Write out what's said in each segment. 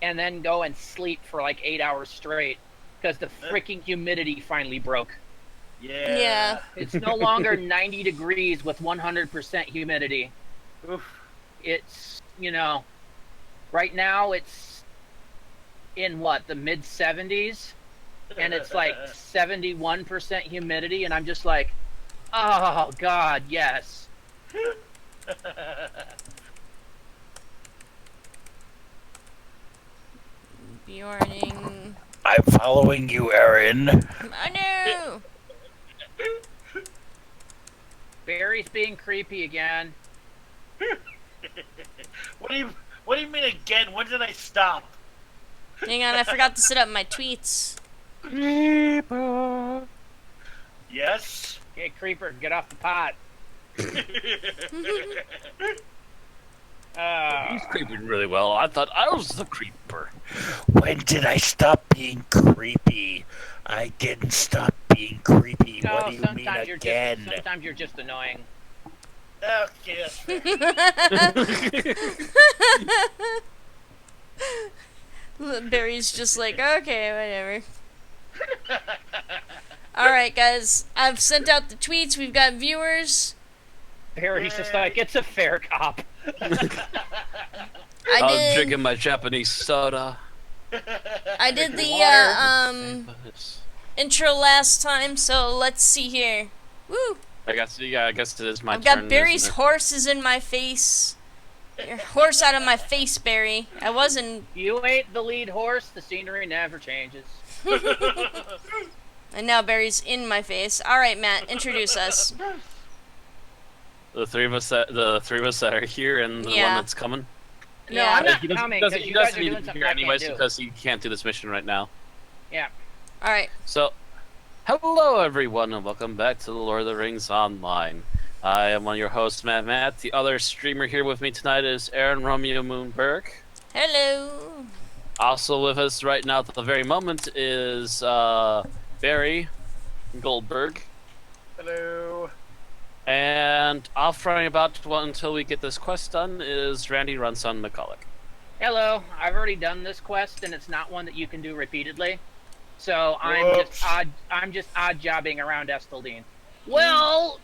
and then go and sleep for like 8 hours straight because the Uh, freaking humidity finally broke. Yeah. yeah. It's no longer 90 degrees with 100% humidity. Oof. It's, right now it's in what, the mid 70s, and it's like 71% humidity, and I'm just like, oh God, yes. Bjorning. I'm following you, Aaron. I know. Barry's being creepy again. what do you What do you mean again? When did I stop? Hang on, I forgot to set up my tweets. Creeper. Yes. Hey, creeper, get off the pot. He's creeping really well. I thought I was the creeper. When did I stop being creepy? I didn't stop being creepy. No, What do you mean again? sometimes you're just annoying. Okay, that's fair. Barry's just like, okay, whatever. Alright, guys. I've sent out the tweets. We've got viewers. Barry's just like, it's a fair cop. I I'm did. drinking my Japanese soda. I did the Water. intro last time, so let's see here. Woo! I guess it is my I've turn. got Barry's isn't it? horses in my face. Your horse out of my face, Barry. I wasn't. You ain't the lead horse, the scenery never changes. And now Barry's in my face. Alright, Matt, introduce us. The three of us that are here, and the Yeah. one that's coming. No, Yeah. I'm not He doesn't, coming he doesn't, because he you guys doesn't are need doing to be something here I can't anyways do. because he can't do this mission right now. Yeah. Alright. So, hello everyone, and welcome back to the Lord of the Rings Online. I am one of your hosts, Matt. The other streamer here with me tonight is Aaron Romeo Moonberg. Hello. Also with us right now at the very moment is Barry Goldberg. Hello. And off running about until we get this quest done is Randy Runson McCulloch. Hello. I've already done this quest, and it's not one that you can do repeatedly. So Whoops. I'm just odd jobbing around Estaldine. Well,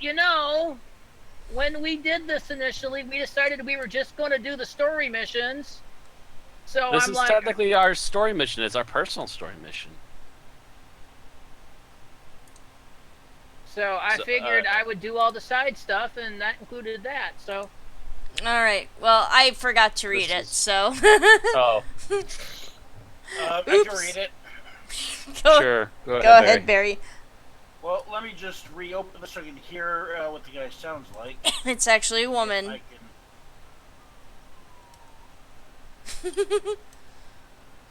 when we did this initially, we decided we were just going to do the story missions. So This I'm is like, technically our story mission. It's our personal story mission. so I figured I would do all the side stuff, and that included that. So Alright, well, I forgot to read This it, is- so. Oh, I can Oops. read it. Go, sure. go ahead, Barry. Well, let me just reopen this so I can hear what the guy sounds like. It's actually a I woman.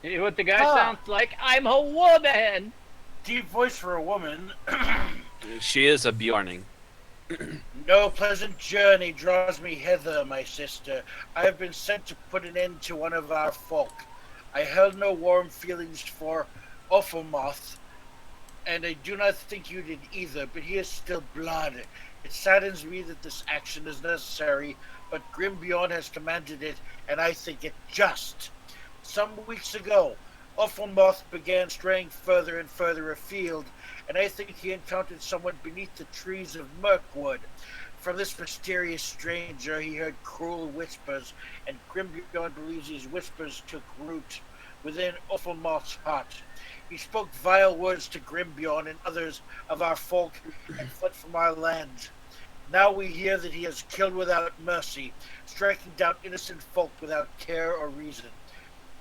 can. what the guy sounds like? I'm a woman. Deep voice for a woman. She is a Bjorning. No pleasant journey draws me hither, my sister. I have been sent to put an end to one of our folk. I held no warm feelings for Ophelmoth, and I do not think you did either, but he is still blood. It saddens me that this action is necessary, but Grimbjorn has commanded it, and I think it just. Some weeks ago, Ophelmoth began straying further and further afield, and I think he encountered someone beneath the trees of Mirkwood. From this mysterious stranger, he heard cruel whispers, and Grimbjorn believes these whispers took root within Ophelmoth's heart. He spoke vile words to Grimbjorn and others of our folk and fled from our land. Now we hear that he has killed without mercy, striking down innocent folk without care or reason.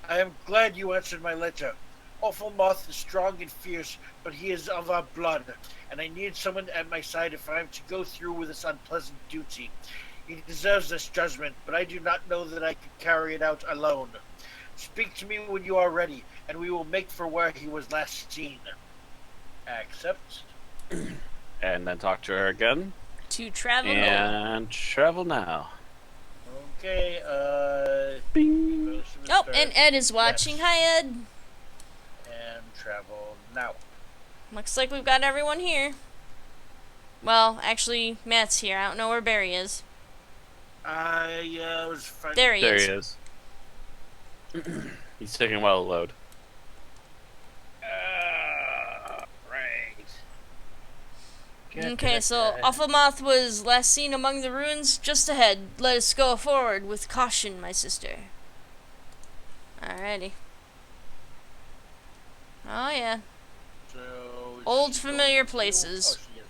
I am glad you answered my letter. Ophelmoth is strong and fierce, but he is of our blood, and I need someone at my side if I am to go through with this unpleasant duty. He deserves this judgment, but I do not know that I can carry it out alone. Speak to me when you are ready, and we will make for where he was last seen. Accept. And then talk to her again. To travel. And travel now. Okay, Bing. Oh, and Ed is watching. Yes. Hi, Ed. And travel now. Looks like we've got everyone here. Well, actually, Matt's here. I don't know where Barry is. I was finding... There he There is. he is. He's taking a while to load. Right. Okay, so Alphamoth was last seen among the ruins just ahead. Let us go forward with caution, my sister. Alrighty. Oh yeah. So Old she's familiar going to- places. Oh, she is.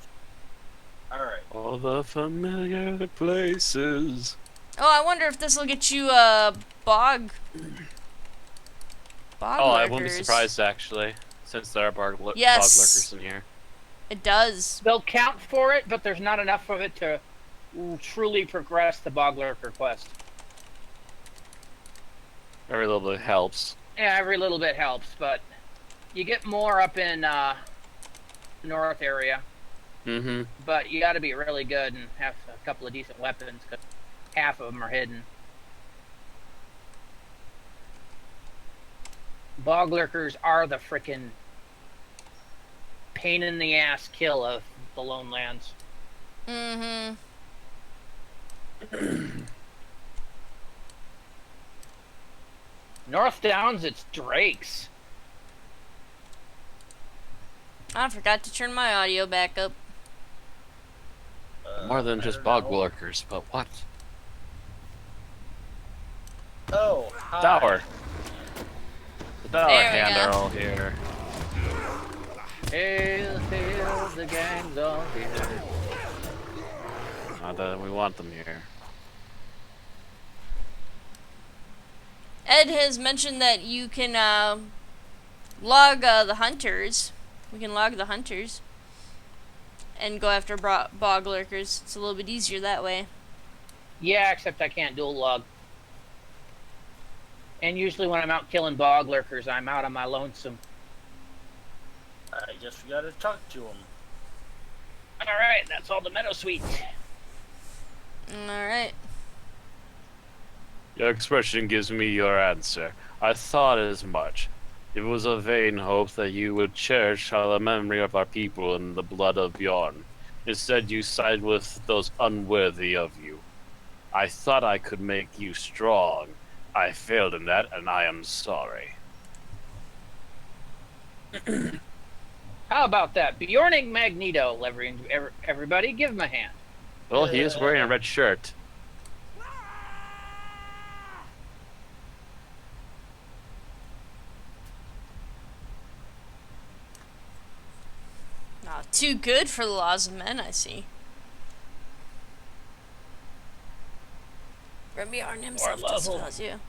All right. All the familiar places. Oh, I wonder if this will get you bog. Bog Oh, I won't be lurkers. surprised actually, since there are bog Yes. lurkers in here. It does. They'll count for it, but there's not enough of it to truly progress the Bog Lurker quest. Every little bit helps. Yeah, every little bit helps, but you get more up in north area. Mm-hmm. But you got to be really good and have a couple of decent weapons, because half of them are hidden. Bog Lurkers are the frickin' pain in the ass kill of the Lone Lands. Mm-hmm. North Downs, it's drakes. I forgot to turn my audio back up. More than I just don't bog know. lurkers, but what? Oh, hi. Tower. The tower There we hand go. are all here. Hail, hail, the gang's all here. Not that we want them here. Ed has mentioned that you can log the hunters. We can log the hunters and go after bog lurkers. It's a little bit easier that way. Yeah, except I can't dual log. And usually when I'm out killing Bog Lurkers, I'm out on my lonesome. I guess we gotta talk to him. Alright, that's all the Meadow Sweet. Alright. Your expression gives me your answer. I thought as much. It was a vain hope that you would cherish the memory of our people and the blood of Bjorn. Instead, you side with those unworthy of you. I thought I could make you strong. I failed in that, and I am sorry. How about that? Bjorning Magneto, everybody, give him a hand. Well, he is wearing a red shirt. Not too good for the laws of men, I see. Bjorn himself More just level. tells you.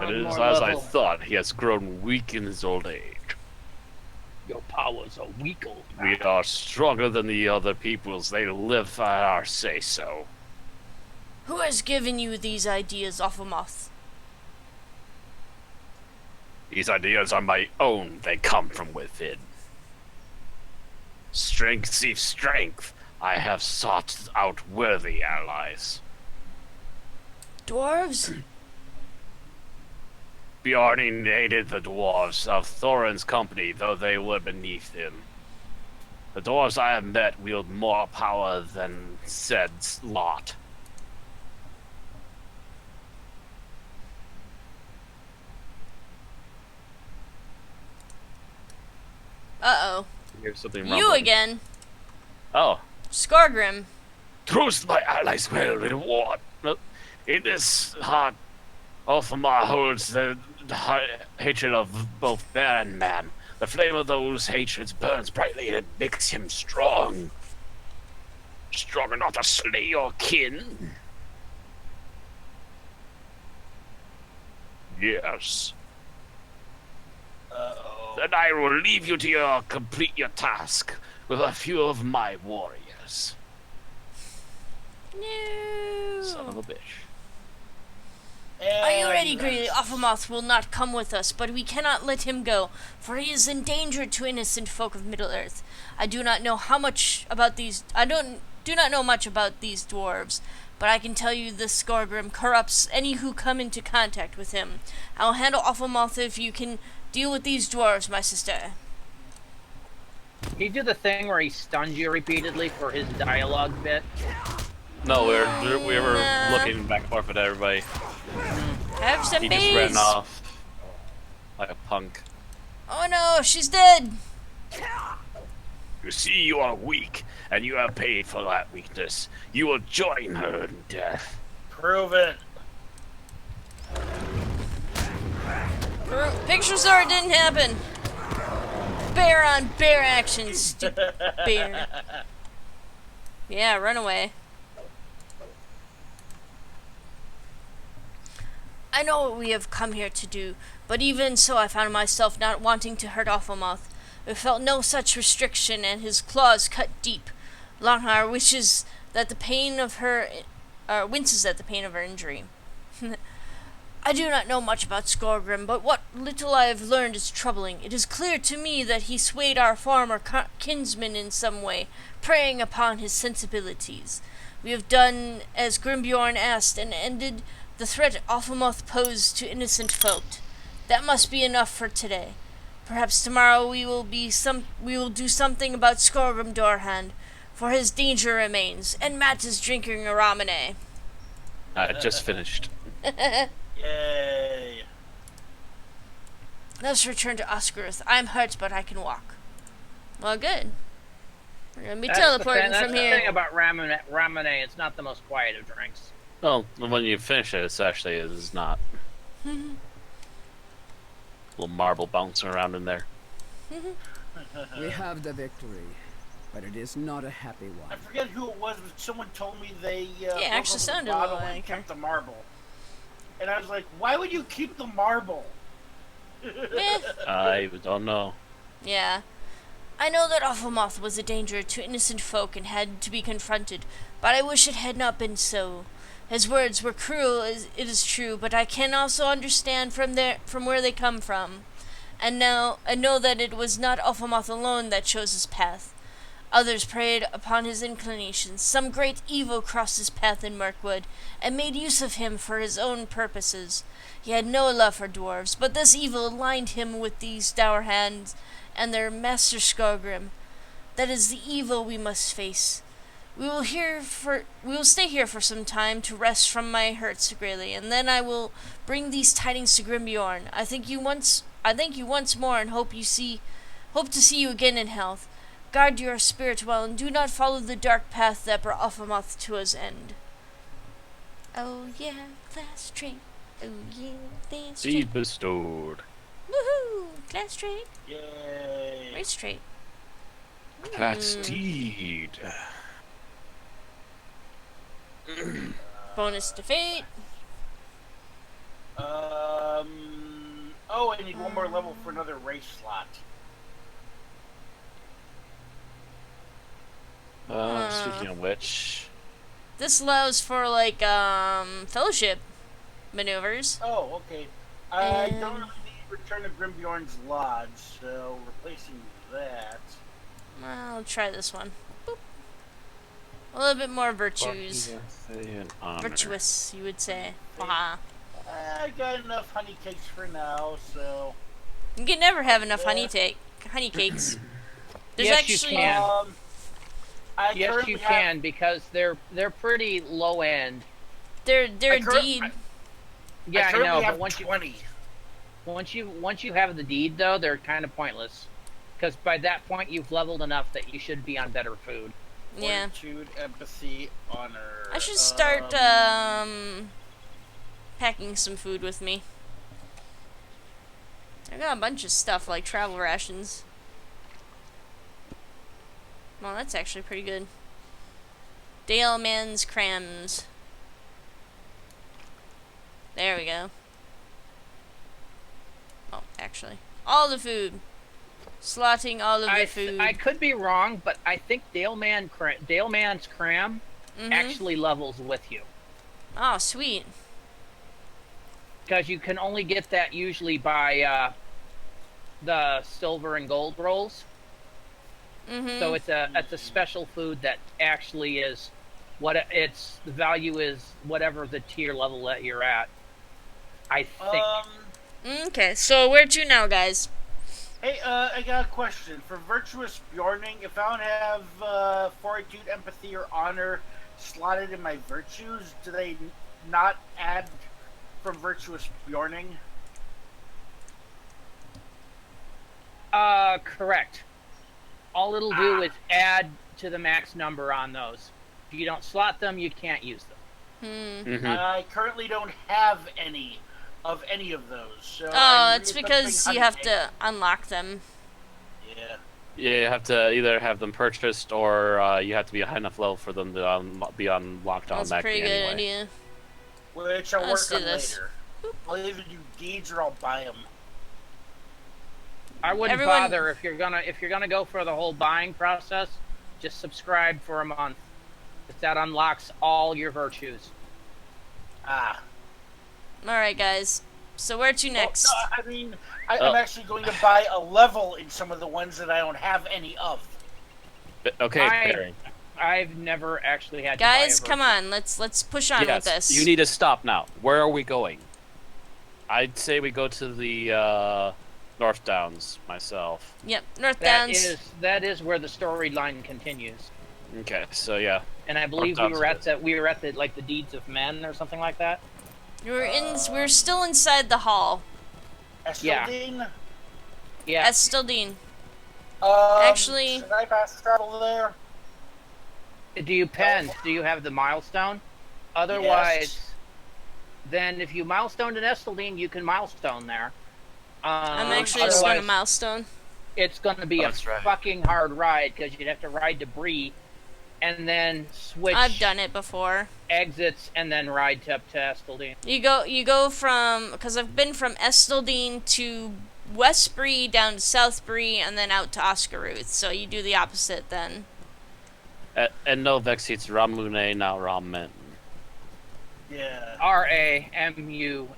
It is as I thought. He has grown weak in his old age. Your powers are weak, old We man. are stronger than the other peoples. They live at our say-so. Who has given you these ideas, Alphamoth? These ideas are my own. They come from within. Strength seeks strength. I have sought out worthy allies. Dwarves? Bjarni aided the dwarves of Thorin's company, though they were beneath him. The dwarves I have met wield more power than said lot. Uh-oh. Here's something You rumbling. again. Oh. Scargrim. Truce my allies will reward. In this heart, Ulfamar holds the hatred of both bear and man. The flame of those hatreds burns brightly and it makes him strong. Strong enough to slay your kin. Yes. Uh-oh. Then I will leave you to complete your task with a few of my warriors. No. Son of a bitch. Are you ready, And Greedy? Alphamoth will not come with us, but we cannot let him go, for he is in danger to innocent folk of Middle-earth. I do not know much about these dwarves, but I can tell you this Scargrim corrupts any who come into contact with him. I'll handle Alphamoth if you can deal with these dwarves, my sister. He do the thing where he stuns you repeatedly for his dialogue bit. No, we were Nah. looking back and forth at everybody. Have some He bees. just ran off like a punk. Oh no, she's dead. You see, you are weak, and you have paid for that weakness. You will join her in death. Prove it. Picture sword didn't happen. Bear on bear action, stupid bear. Yeah, run away. I know what we have come here to do, but even so I found myself not wanting to hurt Awfulmouth. I felt no such restriction, and his claws cut deep. Longhar wishes that the pain of her winces at the pain of her injury. I do not know much about Skorgrim, but what little I have learned is troubling. It is clear to me that he swayed our farmer kinsman in some way, preying upon his sensibilities. We have done as Grimbjorn asked, and ended the threat Awfulmouth posed to innocent folk. That must be enough for today. Perhaps tomorrow we will do something about Skorgrim Dorhand, for his danger remains, and Matt is drinking a ramune. I just finished. Yay. Let us return to Oscaruth. I am hurt, but I can walk. Well, good. We're gonna be teleporting that's from the here. thing about ramune, it's not the most quiet of drinks. Well, when you finish it, it's not. Little marble bouncing around in there. We have the victory, but it is not a happy I one. forget who it was, but someone told me they actually opened the sounded bottle like and her. kept the marble. And I was like, why would you keep the marble? Meh. I don't know. Yeah. I know that Awfulmouth was a danger to innocent folk and had to be confronted, but I wish it had not been so. His words were cruel, it is true, but I can also understand from where they come from. And know that it was not Awfulmouth alone that chose his path. Others preyed upon his inclinations. Some great evil crossed his path in Mirkwood, and made use of him for his own purposes. He had no love for dwarves, but this evil aligned him with these Dourhands and their master Skorgrim. That is the evil we must face. We will stay here for some time to rest from my hurts, Grayly, and then I will bring these tidings to Grimbjorn. I thank you once more, and hope to see you again in health. Guard your spirit well, and do not follow the dark path that brought Awfulmouth to his end. Oh yeah, class trait. Oh yeah, class trait. Deed bestowed. Woohoo! Class trait. Yay. Race trait. That's deed. Bonus to fate. Oh, I need one more level for another race slot. Speaking of which, This allows for fellowship maneuvers. Oh, okay. I And- don't really need Return of Grimbjorn's Lodge, so replacing that. I'll try this one. Boop. A little bit more virtues. Virtuous, you would say. Haha. I got enough honey cakes for now, so. You can never have enough honey cakes. There's Yes, you actually can. I Yes, currently you have- can, because they're pretty low end. they're I curr- deed. Yeah, I currently know, have but once 20. you have the deed though, they're kind of pointless. Because by that point you've leveled enough that you should be on better food. Yeah. Fortitude, empathy, honor. I should start packing some food with me. I got a bunch of stuff like travel rations. Well, that's actually pretty good. Dale Man's Crams. There we go. Oh, actually. All the food. Slotting all of the food. I could be wrong, but I think Daleman's Cram Mhm. actually levels with you. Oh, sweet. Because you can only get that usually by the silver and gold rolls. Mm-hmm. So it's a special food that actually is the value is whatever the tier level that you're at. I think. Okay, so where to now, guys? Hey, I got a question. For virtuous Bjorning, if I don't have fortitude, empathy, or honor slotted in my virtues, do they not add from virtuous bjorning? Correct. All it'll do is add to the max number on those. If you don't slot them, you can't use them. Hmm. Mhm. I currently don't have any of those. So Oh, it's because you have to unlock them. Yeah. Yeah, you have to either have them purchased or you have to be a high enough level for them to be unlocked That's a automatically pretty good anyway. idea. Which I'll Let's work do on this. later. I'll either do deeds or I'll buy them. I wouldn't Everyone- bother if you're gonna go for the whole buying process. Just subscribe for a month. If that unlocks all your virtues. Ah. Alright, guys. So where to next? Well, no, I mean, I'm actually going to buy a level in some of the ones that I don't have any of. Okay, Barry. I've never actually had Guys, to buy a come virtue. on. Let's push on with this. You need to stop now. Where are we going? I'd say we go to the North Downs myself. Yep, North That Downs. that is where the storyline continues. Okay, so yeah. And I believe North we Downs were at the like the deeds of men or something like that. We're still inside the hall. Estildine? Yeah. Estildine. Actually, should I fast travel there? Do you have the milestone? Otherwise, then if you milestone in Estildine, you can milestone there. I'm actually just going to otherwise, milestone. It's going to be That's right. fucking hard ride because you'd have to ride debris, and then switch I've done it before. exits, and then ride up to Estildine. You go from, because I've been from Estildine to Westbury down to Southbury and then out to Oscaruth. So you do the opposite then. And no, Vexy, it's Ramune, not Ramen. Yeah. Ramune.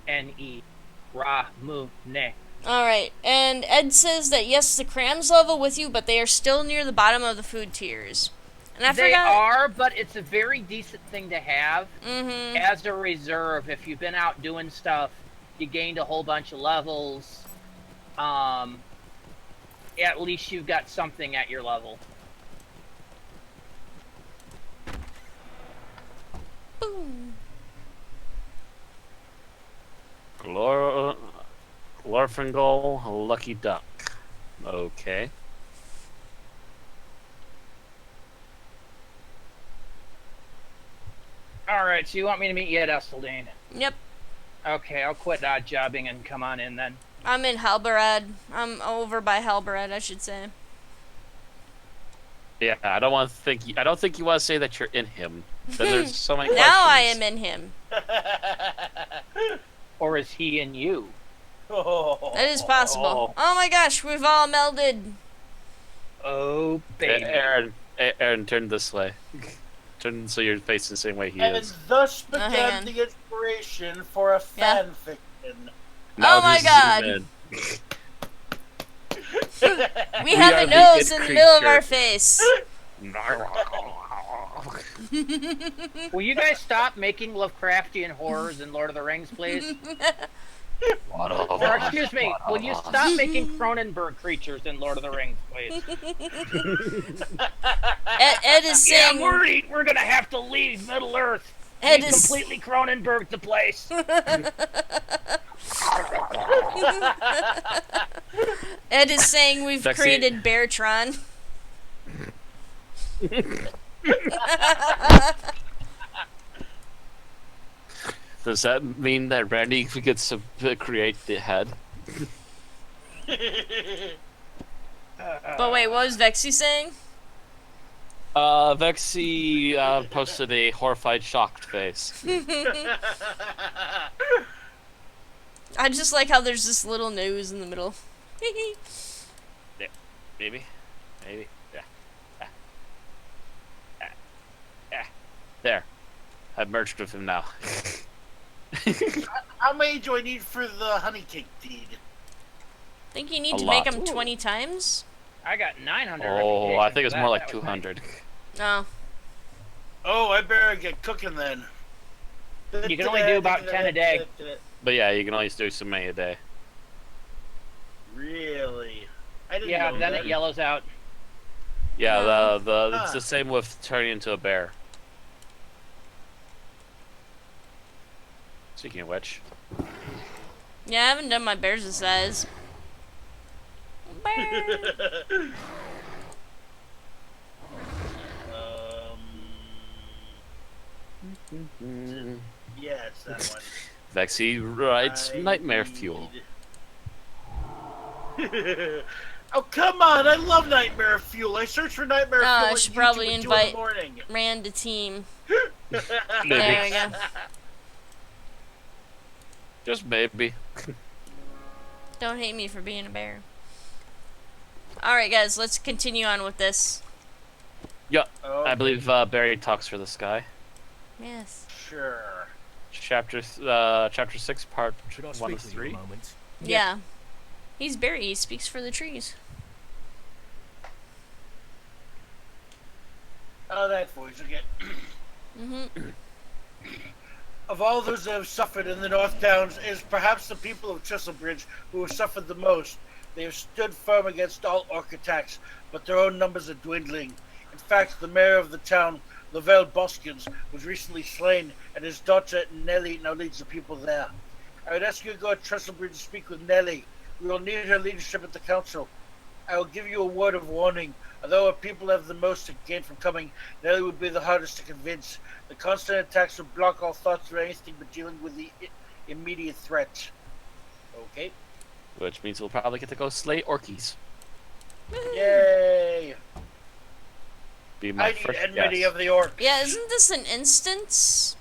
Ramune. Alright, and Ed says that yes, the crams level with you, but they are still near the bottom of the food tiers. And I They forgot. are, but it's a very decent thing to have Mm-hmm. as a reserve. If you've been out doing stuff, you gained a whole bunch of levels. At least you've got something at your level. Boom. Glorfingol, Lucky Duck. Okay. Alright, so you want me to meet you at Estildane? Yep. Okay, I'll quit odd jobbing and come on in then. I'm in Halbarad. I'm over by Halbarad, I should say. Yeah, I don't think you want to say that you're in him. Then there's so many questions. Now I am in him. Or is he in you? That is possible. Oh my gosh, we've all melded. Oh, baby. Aaron, turn this way. Turn so you're facing the same way he And is. thus hang began on. the inspiration for a Yeah. fan fiction. Now Oh my just God. zoom We have are a the nose good in the middle of our creature. face. in. Will you guys stop making Lovecraftian horrors in Lord of the Rings, please? Or excuse me, will you stop making Cronenberg creatures in Lord of the Rings, please? Ed is Yeah, saying. we're gonna have to leave Middle Earth. Ed We is. completely Cronenberg the place. Ed is saying we've Sexy. created Beartron. Does that mean that Randy gets to create the head? But wait, what was Vexy saying? Vexy posted a horrified, shocked face. I just like how there's this little nose in the middle. Maybe. Yeah. There. I've merged with him now. How many do I need for the honey cake deed? Think you need A to make lot. them 20 times? I got 900. Oh, I think it's more like That was 200. No. Oh, I better get cooking then. You can only do about 10 a day. But yeah, you can only do so many a day. Really? I didn't Yeah, know then that. it yellows out. Yeah, No. it's the same with turning into a bear. Speaking of which, Yeah, I haven't done my bears of size. Bear. Yeah, it's that one. Vexy writes I Nightmare need- Fuel. Oh, come on! I love Nightmare Fuel. I search for Nightmare Fuel I on should YouTube probably at 2 in the invite- morning. Ran to team. Maybe. There we go. Just maybe. Don't hate me for being a bear. Alright, guys, let's continue on with this. Yeah, Oh, I believe Barry talks for this guy. Yes. Sure. Chapter 6, part Could I 1 speak of with you a 3. moment? Yeah. He's Barry. He speaks for the trees. Oh, that voice again. Mm-hmm. Of all those that have suffered in the North Downs, it is perhaps the people of Trestlebridge who have suffered the most. They have stood firm against all orc attacks, but their own numbers are dwindling. In fact, the mayor of the town, Lavelle Boskins, was recently slain, and his daughter Nellie now leads the people there. I would ask you to go to Trestlebridge to speak with Nellie. We will need her leadership at the council. I will give you a word of warning. Although our people have the most to gain from coming, Nellie would be the hardest to convince. The constant attacks would block all thoughts of anything but dealing with the immediate threat. Okay. Which means we'll probably get to go slay orkies. Yay! Be my I need first enmity guess. of the orcs. Yeah, isn't this an instance?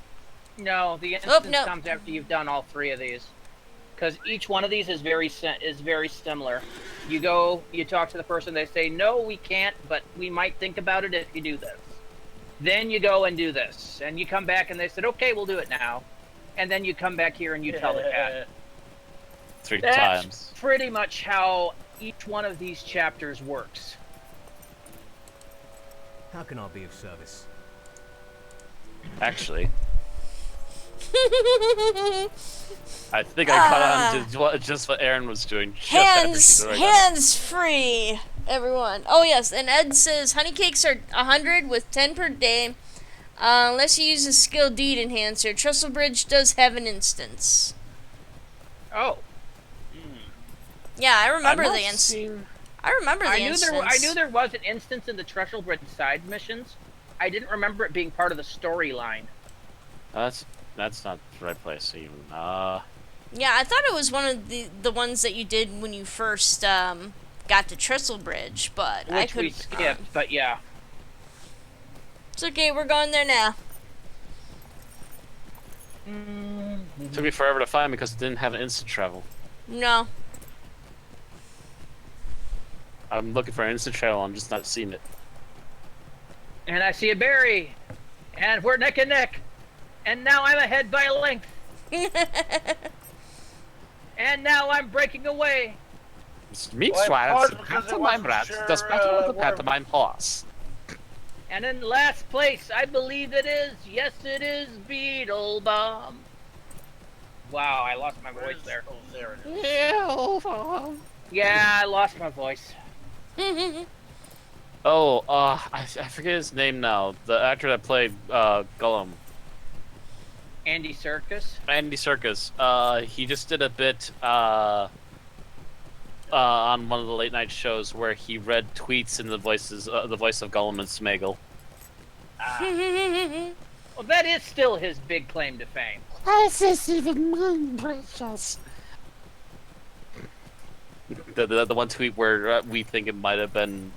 No, the instance no. comes after you've done all 3 of these, because each one of these is very similar. You go, you talk to the person, they say, "No, we can't, but we might think about it if you do this." Then you go and do this, and you come back, and they said, "Okay, we'll do it now," and then you come back here and you tell the cat. 3 That's times. pretty much how each one of these chapters works. How can I be of service? Actually, I think I caught on to just what Aaron was doing. Just after she already done it. Hands free, everyone. Oh yes, and Ed says honey cakes are 100 with 10 per day, unless you use a skill deed enhancer. Trestlebridge does have an instance. Oh, Yeah, I remember I'm the not instance. seeing- I remember the I knew instance. I knew there was an instance in the Trestlebridge side missions. I didn't remember it being part of the storyline. That's not the right place even. Yeah, I thought it was one of the ones that you did when you first got to Trestlebridge, but I Which could. we skipped, but yeah. It's okay, we're going there now. Took me forever to find because it didn't have an instant travel. No. I'm looking for an instant travel. I'm just not seeing it. And I see a berry, and we're neck and neck, and now I'm ahead by a length, and now I'm breaking away. Meanwhile, paused the because I pantomime wasn't rat sure, does battle with the where- pantomime horse. And in last place, I believe it is, yes it is, Beetlebomb. Wow, I lost my voice there. Oh, there it is. Yeah, I lost my voice. Oh, I forget his name now. The actor that played Gollum, Andy Serkis. Andy Serkis. He just did a bit on one of the late night shows where he read tweets in the voice of Gollum and Smeagol. Well, that is still his big claim to fame. Is this even mine, precious? The one tweet where we think it might have been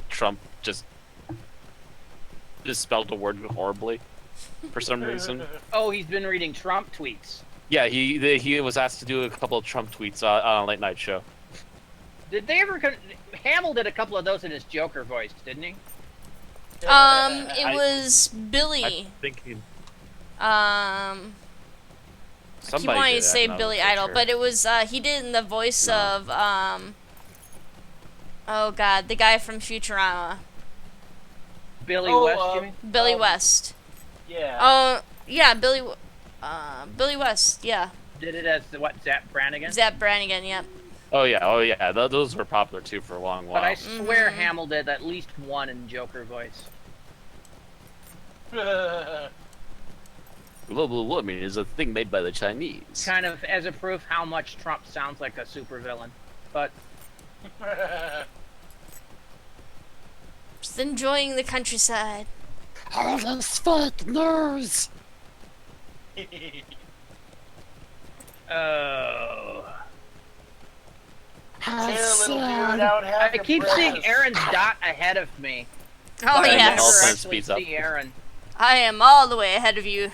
Trump just spelled a word horribly for some reason. Oh, he's been reading Trump tweets. Yeah, he was asked to do a couple of Trump tweets on a late night show. Did they ever? Hamill did a couple of those in his Joker voice, didn't he? It was Billy. I think he, I keep somebody wanting did to that, say and I Billy wasn't Idol, sure. but it was he did it in the voice No. of oh god, the guy from Futurama, Billy Oh, West, you mean? Billy West. Yeah. Oh yeah, Billy West. Yeah, Did it as what? Zap Brannigan. Zap Brannigan. Yep. Oh yeah, those were popular too for a long while. But I swear Mhm. Hamill did at least one in Joker voice. Global warming is a thing made by the Chinese. Kind of as a proof how much Trump sounds like a supervillain. But Just enjoying the countryside. All those partners. oh, I I keep seeing Aaron's dot ahead of me. Oh, but I yeah. never yes. All time actually speeds up. see Aaron. I am all the way ahead of you.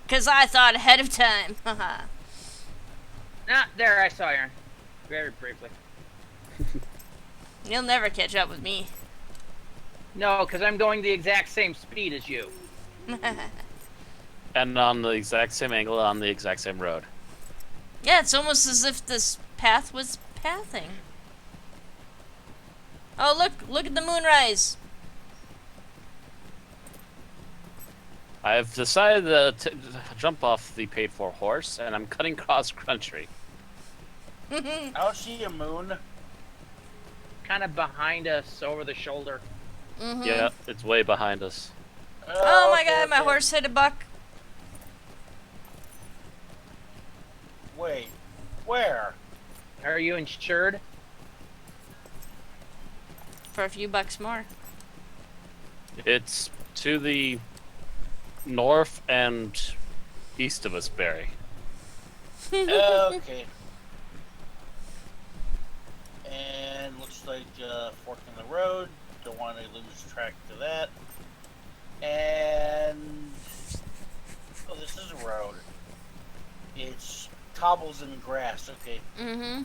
Because I thought ahead of time. Haha. There I saw Aaron. Very briefly. You'll never catch up with me. No, because I'm going the exact same speed as you. And on the exact same angle on the exact same road. Yeah, it's almost as if this path was pathing. Oh, look at the moonrise. I've decided to jump off the paid-for horse, and I'm cutting cross country. I don't see a moon. Kind of behind us, over the shoulder. Yeah, it's way behind us. Oh my okay, god, my okay. horse hit a buck. Wait, where? Are you insured? For a few bucks more. It's to the north and east of us, Barry. Okay. And looks like fork in the road. Don't want to lose track to that. And oh, this is a road. It's cobbles and grass. Okay. Mm-hmm.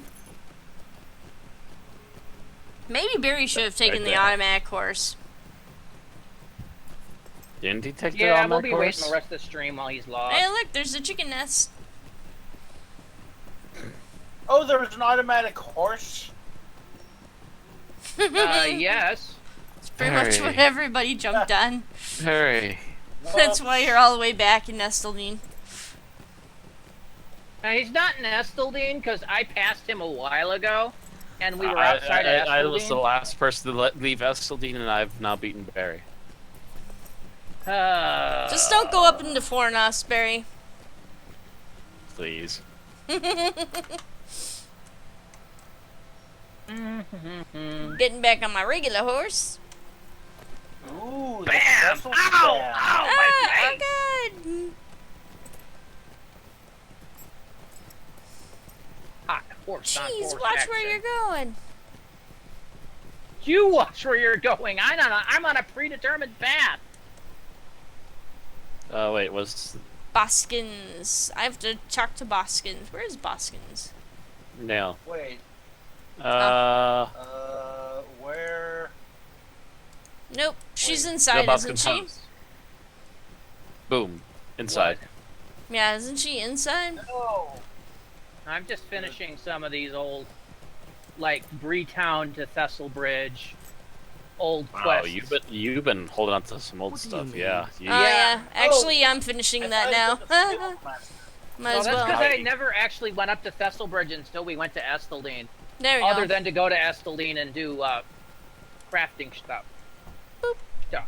Maybe Barry should have taken Right the there. automatic course. Didn't he take the Yeah, we'll automatic be course? waiting the rest of the stream while he's lost. Hey, look, there's a chicken nest. Oh, there was an automatic horse. Yes. It's pretty much Barry. what everybody jumped on. Barry. That's why you're all the way back in Nesteldine. Now, he's not in Esteldine because I passed him a while ago, and we were outside of I was the Esteldine. last person to leave Esteldine, and I've now beaten Barry. Just don't go up into Fornos, Barry. Please. Getting back on my regular horse. Ooh, the Bam! vessel Ow! stab. Ow! My Oh, face! good. Hot horse on Jeez, horse watch where action. you're going. You watch where you're going. I'm on a predetermined path. Wait, was Boskins. I have to talk to Boskins. Where is Boskins? no? Wait, where? Nope, she's Wait. inside, Go isn't she? House. Boom. Inside. Yeah, isn't she inside? No. I'm just finishing some of these old, like Breetown to Thesselbridge, old Wow, quests. you've been holding on to some old What do you stuff, mean? yeah. Oh yeah, actually I'm finishing I that thought now. it was the skill master. Might Well, as that's well. because I Hiding. never actually went up to Thesselbridge until we went to Esteldine. There we Other go. than to go to Esteldine and do crafting stuff. Boop. Stuff.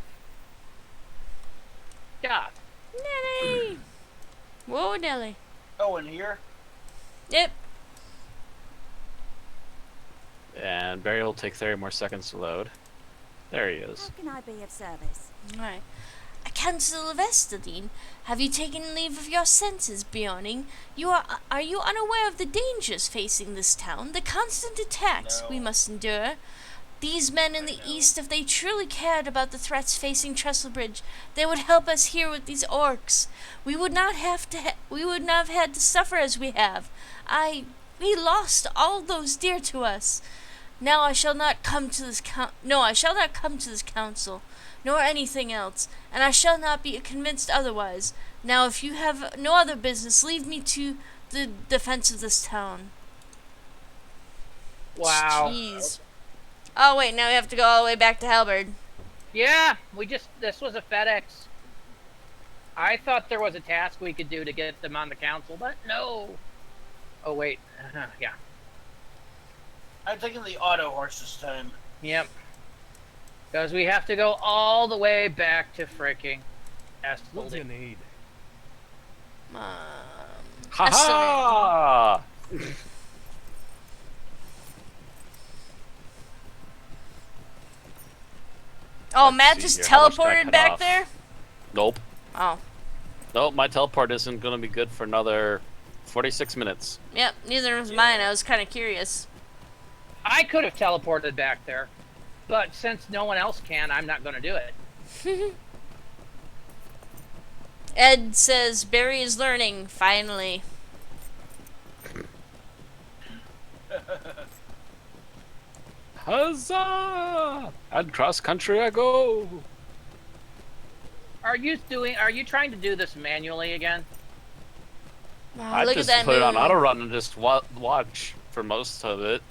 Stuff. Nelly! Whoa, Nelly. Oh, in here? Yep. And Barry will take 30 more seconds to load. There he is. How can I be of service? Alright. A council of Estadine, have you taken leave of your senses, Bjorning? Are you unaware of the dangers facing this town? The constant attacks No. we must endure? These men in the east, if they truly cared about the threats facing Trestlebridge, they would help us here with these orcs. We would not have had to suffer as we have. We lost all those dear to us. Now I shall not come to this I shall not come to this council, nor anything else, and I shall not be convinced otherwise. Now, if you have no other business, leave me to the defense of this town. Wow. Jeez. Oh wait, now we have to go all the way back to Halberd. Yeah, this was a FedEx. I thought there was a task we could do to get them on the council, but no. Oh wait, yeah, I'm taking the auto horse this time. yep. Because we have to go all the way back to freaking What do you Esteldine. need? Ha ha! Oh, Let's Matt see just here, how much can I teleported cut back off? there? Nope. Oh. Nope, my teleport isn't gonna be good for another 46 minutes. Yep, neither was mine. I was kind of curious. I could have teleported back there, but since no one else can, I'm not going to do it. Ed says Barry is learning, finally. Huzzah! And cross country I go! Are you trying to do this manually again? Oh, I look just at that put it on moon. auto run and just watch for most of it.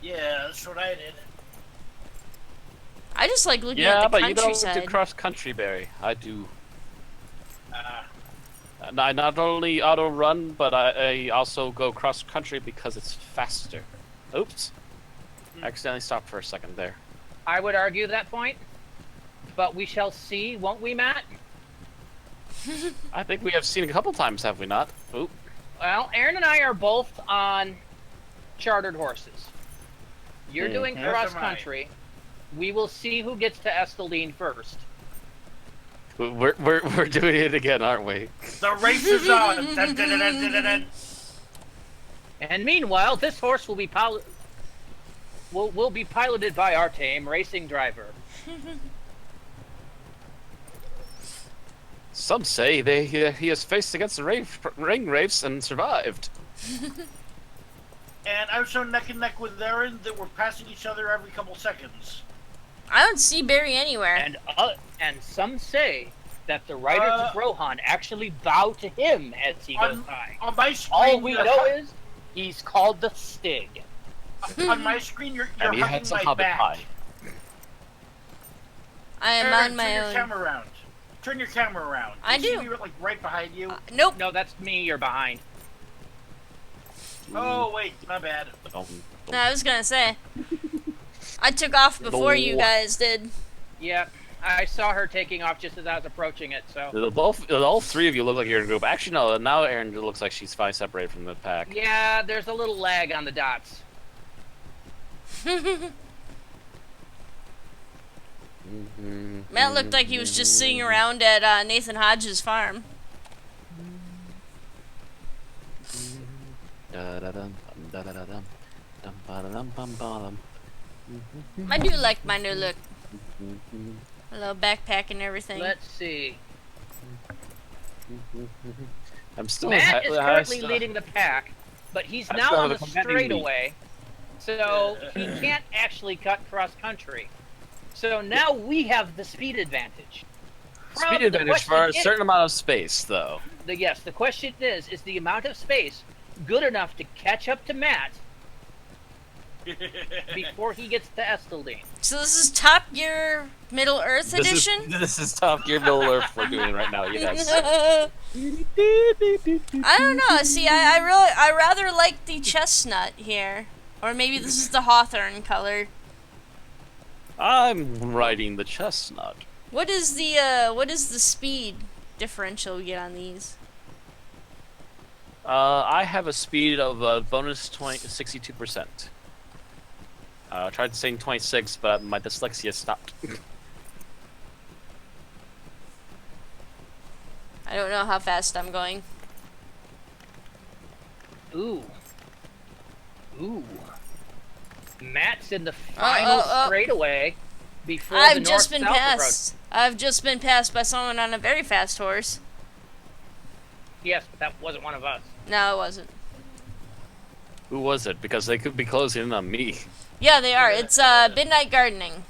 Yeah, that's what I did. I just like looking Yeah, at the but you don't countryside. do cross country, Barry. I do. Uh, And I not only auto run, but I also go cross country because it's faster. Oops. I accidentally stopped for a second there. I would argue that point, but we shall see, won't we, Matt? I think we have seen a couple times, have we not? Oop. Well, Aaron and I are both on chartered horses. You're doing Mhm. cross As am I. country. We will see who gets to Esteline first. We're doing it again, aren't we? the race is on. Dun, dun, dun, dun, dun, dun, dun. And meanwhile, this horse will be will be piloted by our tame racing driver. Some say he has faced against the ring wraiths and survived. And I was so neck and neck with Aaron that we're passing each other every couple seconds. I don't see Barry anywhere. And some say that the riders of Rohan actually bow to him as he goes by. On my screen, All we you're know is he's called the Stig. on my screen, you're And he had hugging some my hobbit back. pie. I am Aaron, on my turn your own. camera around. Turn your camera around. I You see do. me, like right behind you. Nope. No, that's me. You're behind. Oh wait, my bad. No, I was gonna say. I took off before you No. guys did. Yep. I saw her taking off just as I was approaching it, so. All three of you look like you're in a group. Actually, no. Now Aaron looks like she's fine separated from the pack. Yeah, there's a little lag on the dots. Matt looked like he was just sitting around at Nathan Hodges' farm. I do like my new look. A little backpack and everything. Let's see. I'm still Matt is I currently still- leading the pack, but he's I now still on have the a companion straightaway, so he can't actually cut cross country. So now we have the speed advantage. Speed The advantage for question a is- certain amount of space, though. Yes, the question is the amount of space good enough to catch up to Matt before he gets to Esteline? So this is Top Gear Middle Earth Edition? This is Top Gear Middle Earth we're doing right now. Yes. I don't know. See, I rather like the chestnut here, or maybe this is the hawthorn color. I'm riding the chestnut. What is the speed differential we get on these? I have a speed of bonus 62%. I tried saying 26, but my dyslexia stopped. I don't know how fast I'm going. Ooh. Matt's in the final straightaway before the I've just been north-south approach. passed. I've just been passed by someone on a very fast horse. Yes, but that wasn't one of us. No, it wasn't. Who was it? Because they could be closing in on me. Yeah, they are. It's Midnight Gardening.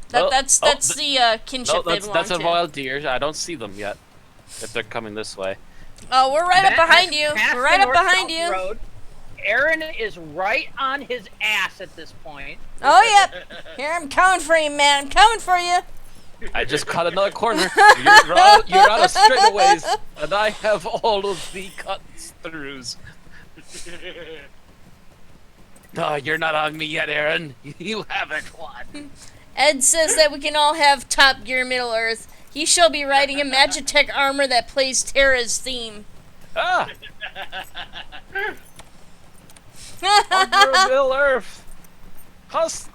That's the kinship No, they that's belong a to. wild deer. I don't see them yet. If they're coming this way. Oh, we're right up Matt behind has you. passed We're the right up north-south behind you. road. Aaron is right on his ass at this point. Oh, yep. Here, I'm coming for you, man. I'm coming for you. I just caught another corner. You're out of straightaways, and I have all of the cuts throughs. No, you're not on me yet, Aaron. You haven't won. Ed says that we can all have Top Gear Middle Earth. He shall be riding a Magitech armor that plays Terra's theme. Ah! Under Middle Earth! Huskel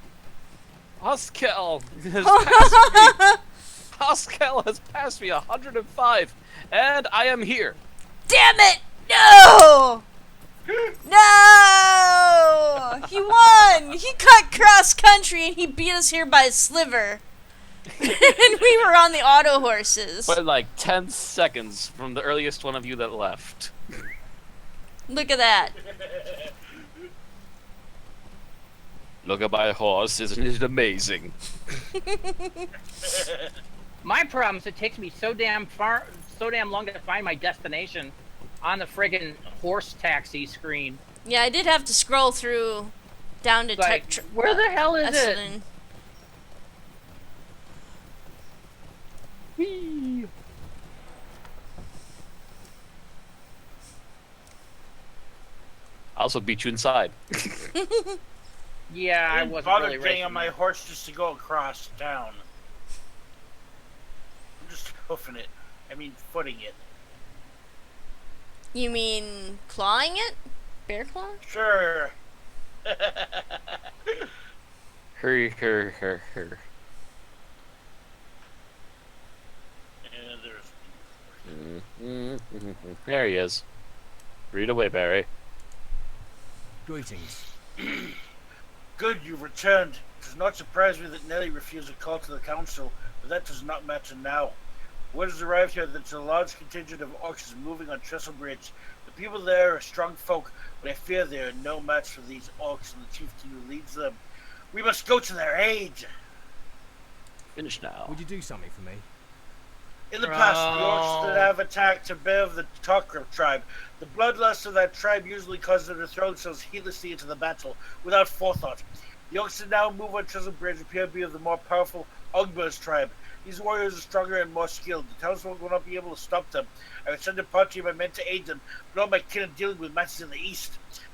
has passed me! Huskel has passed me 105, and I am here! Damn it! No! No! He won! He cut cross country and he beat us here by a sliver. And we were on the auto horses. But like 10 seconds from the earliest one of you that left. Look at that. Look at my horse, isn't it amazing? My problem is it takes me so damn long to find my destination on the friggin' horse taxi screen. Yeah, I did have to scroll through down to Like, where the hell is it? Esselin. Whee! I also beat you inside. Yeah, I didn't wasn't bother really getting racing on my that. horse just to go across town. I'm just hoofing it. I mean, footing it. You mean clawing it? Bear claw? Sure. Hurry. And there's There he is. Read away, Barry. Greetings. good you've returned. It does not surprise me that Nelly refused a call to the council, but that does not matter now. Word has arrived here that there's a large contingent of orcs is moving on Trestle Bridge. The people there are strong folk, but I fear they are no match for these orcs and the chieftain who leads them. We must go to their aid. Finish now. Would you do something for me? In the past, the orcs that have attacked a bit of the Tok'ra tribe. The bloodlust of that tribe usually causes them to throw themselves heedlessly into the battle, without forethought. The orcs that now move on Trestle Bridge appear to be of the more powerful Ogber's tribe. These warriors are stronger and more skilled. The townsfolk will not be able to stop them. I would send a party of my men to aid them, but all my kin are dealing with matches in the east.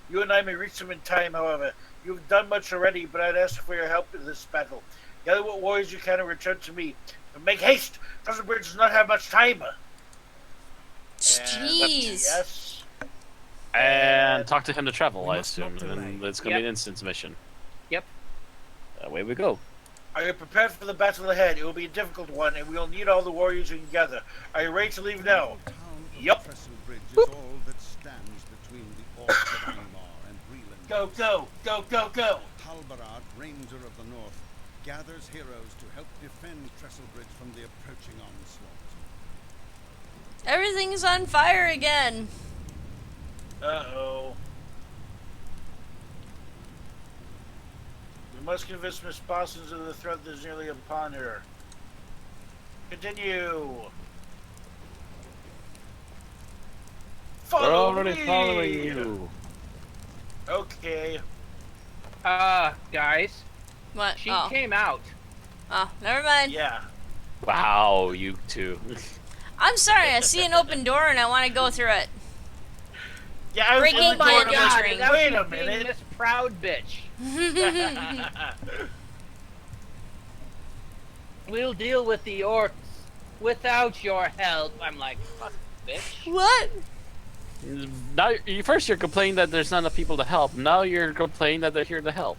You and I may reach them in time, however. You have done much already, but I'd ask for your help in this battle. Gather what warriors you can and return to me. But make haste! Trestle Bridge does not have much time. Jeez. Yes. And talk to him to travel, We I must assume. not And then delay. it's gonna be an instance mission. Yep. Away we go. Are you prepared for the battle ahead? It will be a difficult one, and we will need all the warriors you can gather. Are you ready to leave now? Yup. Trestle Bridge is all that stands between the orcs of Angmar and Breland. Go, go, go, go, go! Halbarad, Ranger of the North, gathers heroes to help defend Trestle Bridge from the approaching onslaught. Everything's on fire again. Uh-oh. We must convince Miss Parsons of the threat that is nearly upon her. Continue! We're Follow already me! following you. Okay. Guys, What? she Oh. came out. Oh, never mind. Yeah. Wow, you two. I'm sorry, I see an open door and I want to go through it. Yeah, I was Breaking in the by corner. a God, drink. now Wait she's a being minute. this proud bitch. We'll deal with the orcs without your help. I'm like, fuck, bitch. What? Now, first you're complaining that there's not enough people to help. Now you're complaining that they're here to help.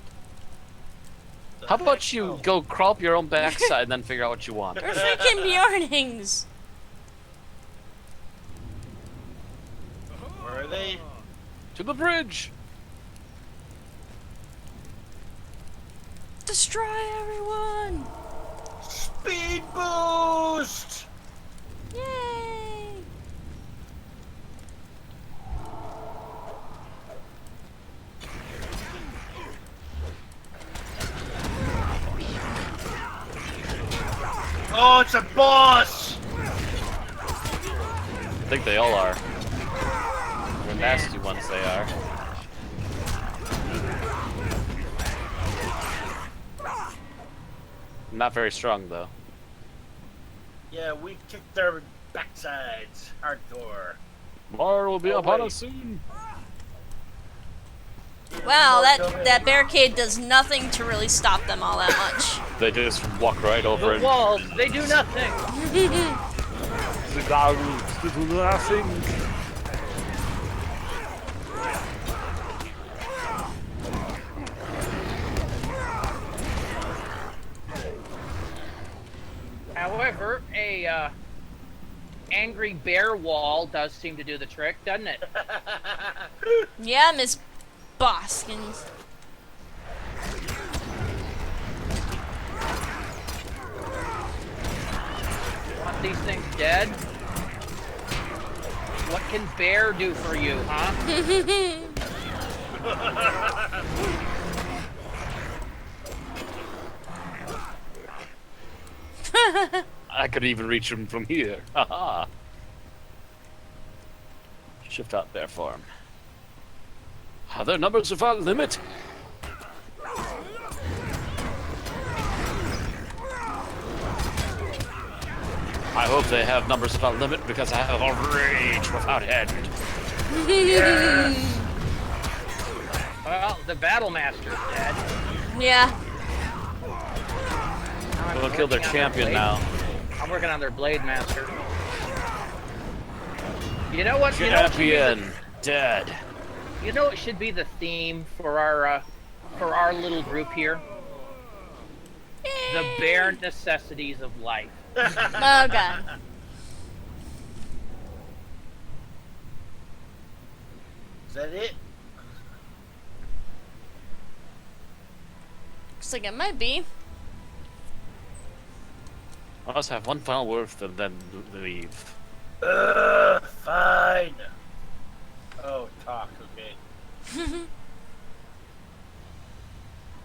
How about you go crawl up your own backside and then figure out what you want? We're freaking Bjornings. Where are they? To the bridge! Destroy everyone. Speed boost! Yay. Oh, it's a boss! I think they all are. The nasty ones they are. Not very strong though. Yeah, we kicked their backsides hardcore. More will be Oh, upon wait. us soon. Wow, that barricade does nothing to really stop them all that much. They just walk right over The it. walls, they do nothing. The goggles do nothing. However, a angry bear wall does seem to do the trick, doesn't it? Yeah, Miss Boskins. Want these things dead? What can bear do for you, huh? I could even reach him from here. Haha. Shift out bear form. Are their numbers without limit? I hope they have numbers without limit because I have a rage without end. Well, the battle master's dead. Yeah. Now I'm We'll kill their working on champion blade- now. I'm working on their blade master. You know what? You know what should be the- Champion dead. You know what should be the theme for our little group here? The bare necessities of life. Oh god. Is that it? Looks like it might be. I must have one final word and then leave. Fine. Oh, talk, okay.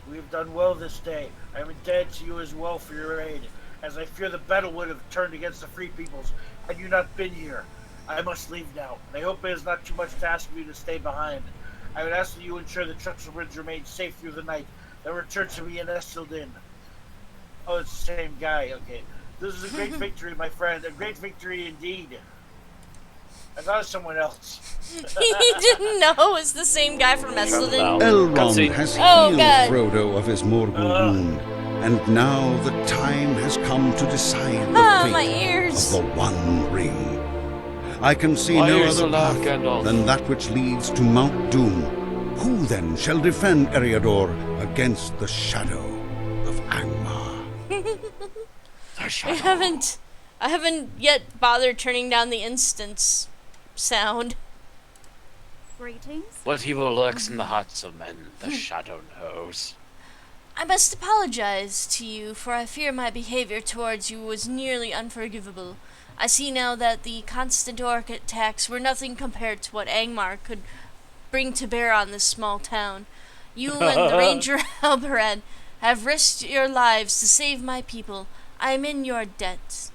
We've done well this day. I am indebted to you as well for your aid, as I fear the battle would have turned against the Free Peoples had you not been here. I must leave now, and I hope it is not too much to ask of you to stay behind. I would ask that you ensure the Trestle Bridge remains safe through the night, then return to me in Estildin. Oh, it's the same guy, okay. This is a great victory, my friend, a great victory indeed. I thought it was someone else. He didn't know it was the same guy from Esselden. Elrond Cutscene. has Oh, healed God. Frodo of his mortal wound, and now the time has come to decide the Ah, my fate ears. of the One Ring. I can see My no ears other are loud, path Gandalf. than that which leads to Mount Doom. Who then shall defend Eriador against the shadow of Angmar? I haven't yet bothered turning down the instance sound. Greetings. What evil lurks in the hearts of men, the shadow knows. I must apologize to you, for I fear my behavior towards you was nearly unforgivable. I see now that the constant orc attacks were nothing compared to what Angmar could bring to bear on this small town. You and the Ranger Halberad have risked your lives to save my people. I am in your debt.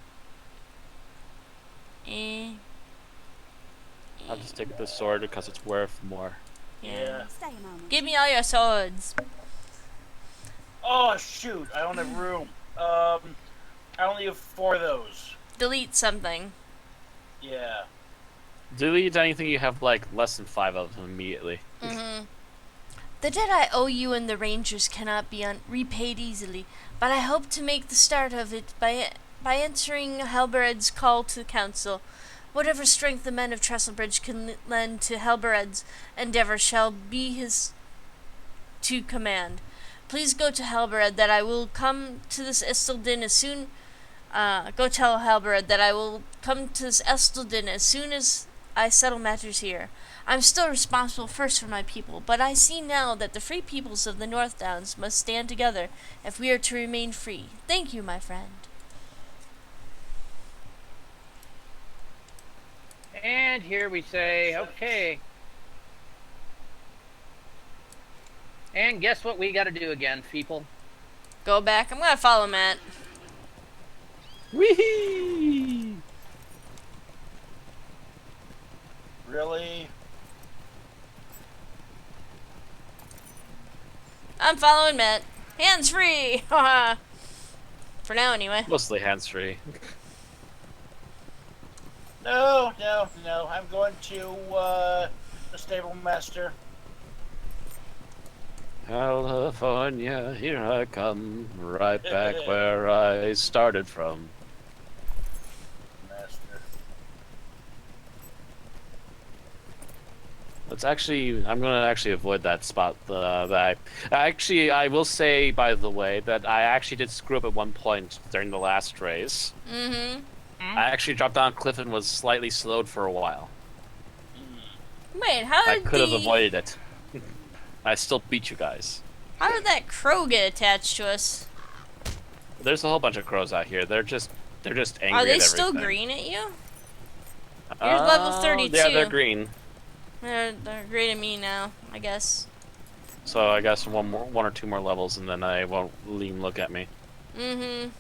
I'll just take the sword because it's worth more. Yeah. Stay a moment. Give me all your swords. Oh shoot! I don't have room. I only have 4 of those. Delete something. Yeah. Delete anything you have like less than 5 of them immediately. The debt I owe you and the Rangers cannot be repaid easily, but I hope to make the start of it by answering Halbered's call to the council. Whatever strength the men of Trestlebridge can lend to Halbered's endeavor shall be his to command. Please go to Halbered that I will come to this Estildin as soon. Go tell Halbered that I will come to this Estildin as soon as I settle matters here. I'm still responsible first for my people, but I see now that the free peoples of the North Downs must stand together if we are to remain free. Thank you, my friend. And here we say, okay. And guess what we gotta do again, people? Go back. I'm gonna follow Matt. Whee! Really? I'm following Matt. Hands free! Haha. For now, anyway. Mostly hands free. No. I'm going to the stable master. California, here I come, right back where I started from. Master. Let's actually, I'm gonna actually avoid that spot. I will say, by the way, that I actually did screw up at one point during the last race. Mm-hmm. I actually dropped down a cliff and was slightly slowed for a while. Wait, how I did could have avoided it. I still beat you guys. How did that crow get attached to us? There's a whole bunch of crows out here. They're just angry. Are they at still everything. green at you? You're level 32. Yeah, they're green. They're green at me now, I guess. So I guess one or two more levels, and then I won't even look at me. Mm-hmm.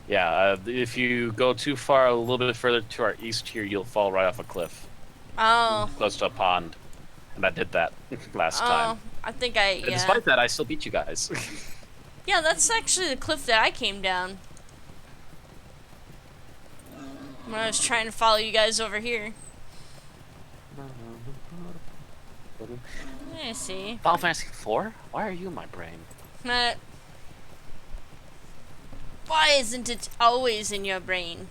Yeah, if you go too far, a little bit further to our east here, you'll fall right off a cliff, Oh. close to a pond. And I did that last time. I think And despite that, I still beat you guys. Yeah, that's actually the cliff that I came down. When I was trying to follow you guys over here. I see. Final Fantasy IV? Why are you in my brain? Why isn't it always in your brain?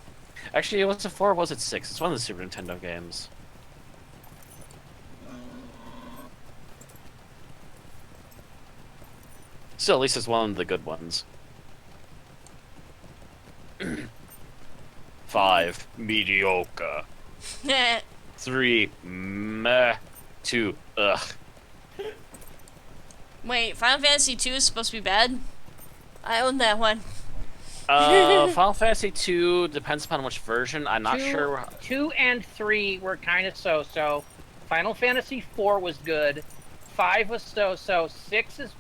Actually, was it 4 or was it 6? It's one of the Super Nintendo games. Still, at least it's one of the good ones. 5, mediocre. 3, meh. 2, ugh. Wait, Final Fantasy 2 is supposed to be bad? I own that one. Final Fantasy 2 depends upon which version. I'm not sure. 2 and 3 were kind of so-so. Final Fantasy 4 was good. 5 was so-so. 6 is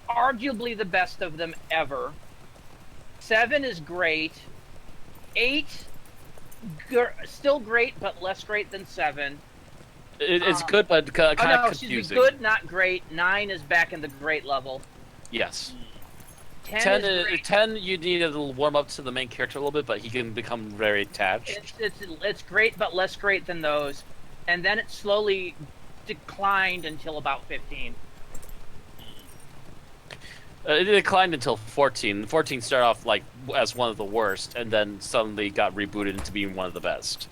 arguably the best of them ever. 7 is great. 8, still great, but less great than 7. It's good, but kind of confusing. Excuse me, good, not great. 9 is back in the great level. Yes. 10 is great. 10, you need to warm up to the main character a little bit, but he can become very attached. It's great, but less great than those. And then it slowly declined until about 15. It declined until 14. 14 started off like as one of the worst, and then suddenly got rebooted into being one of the best.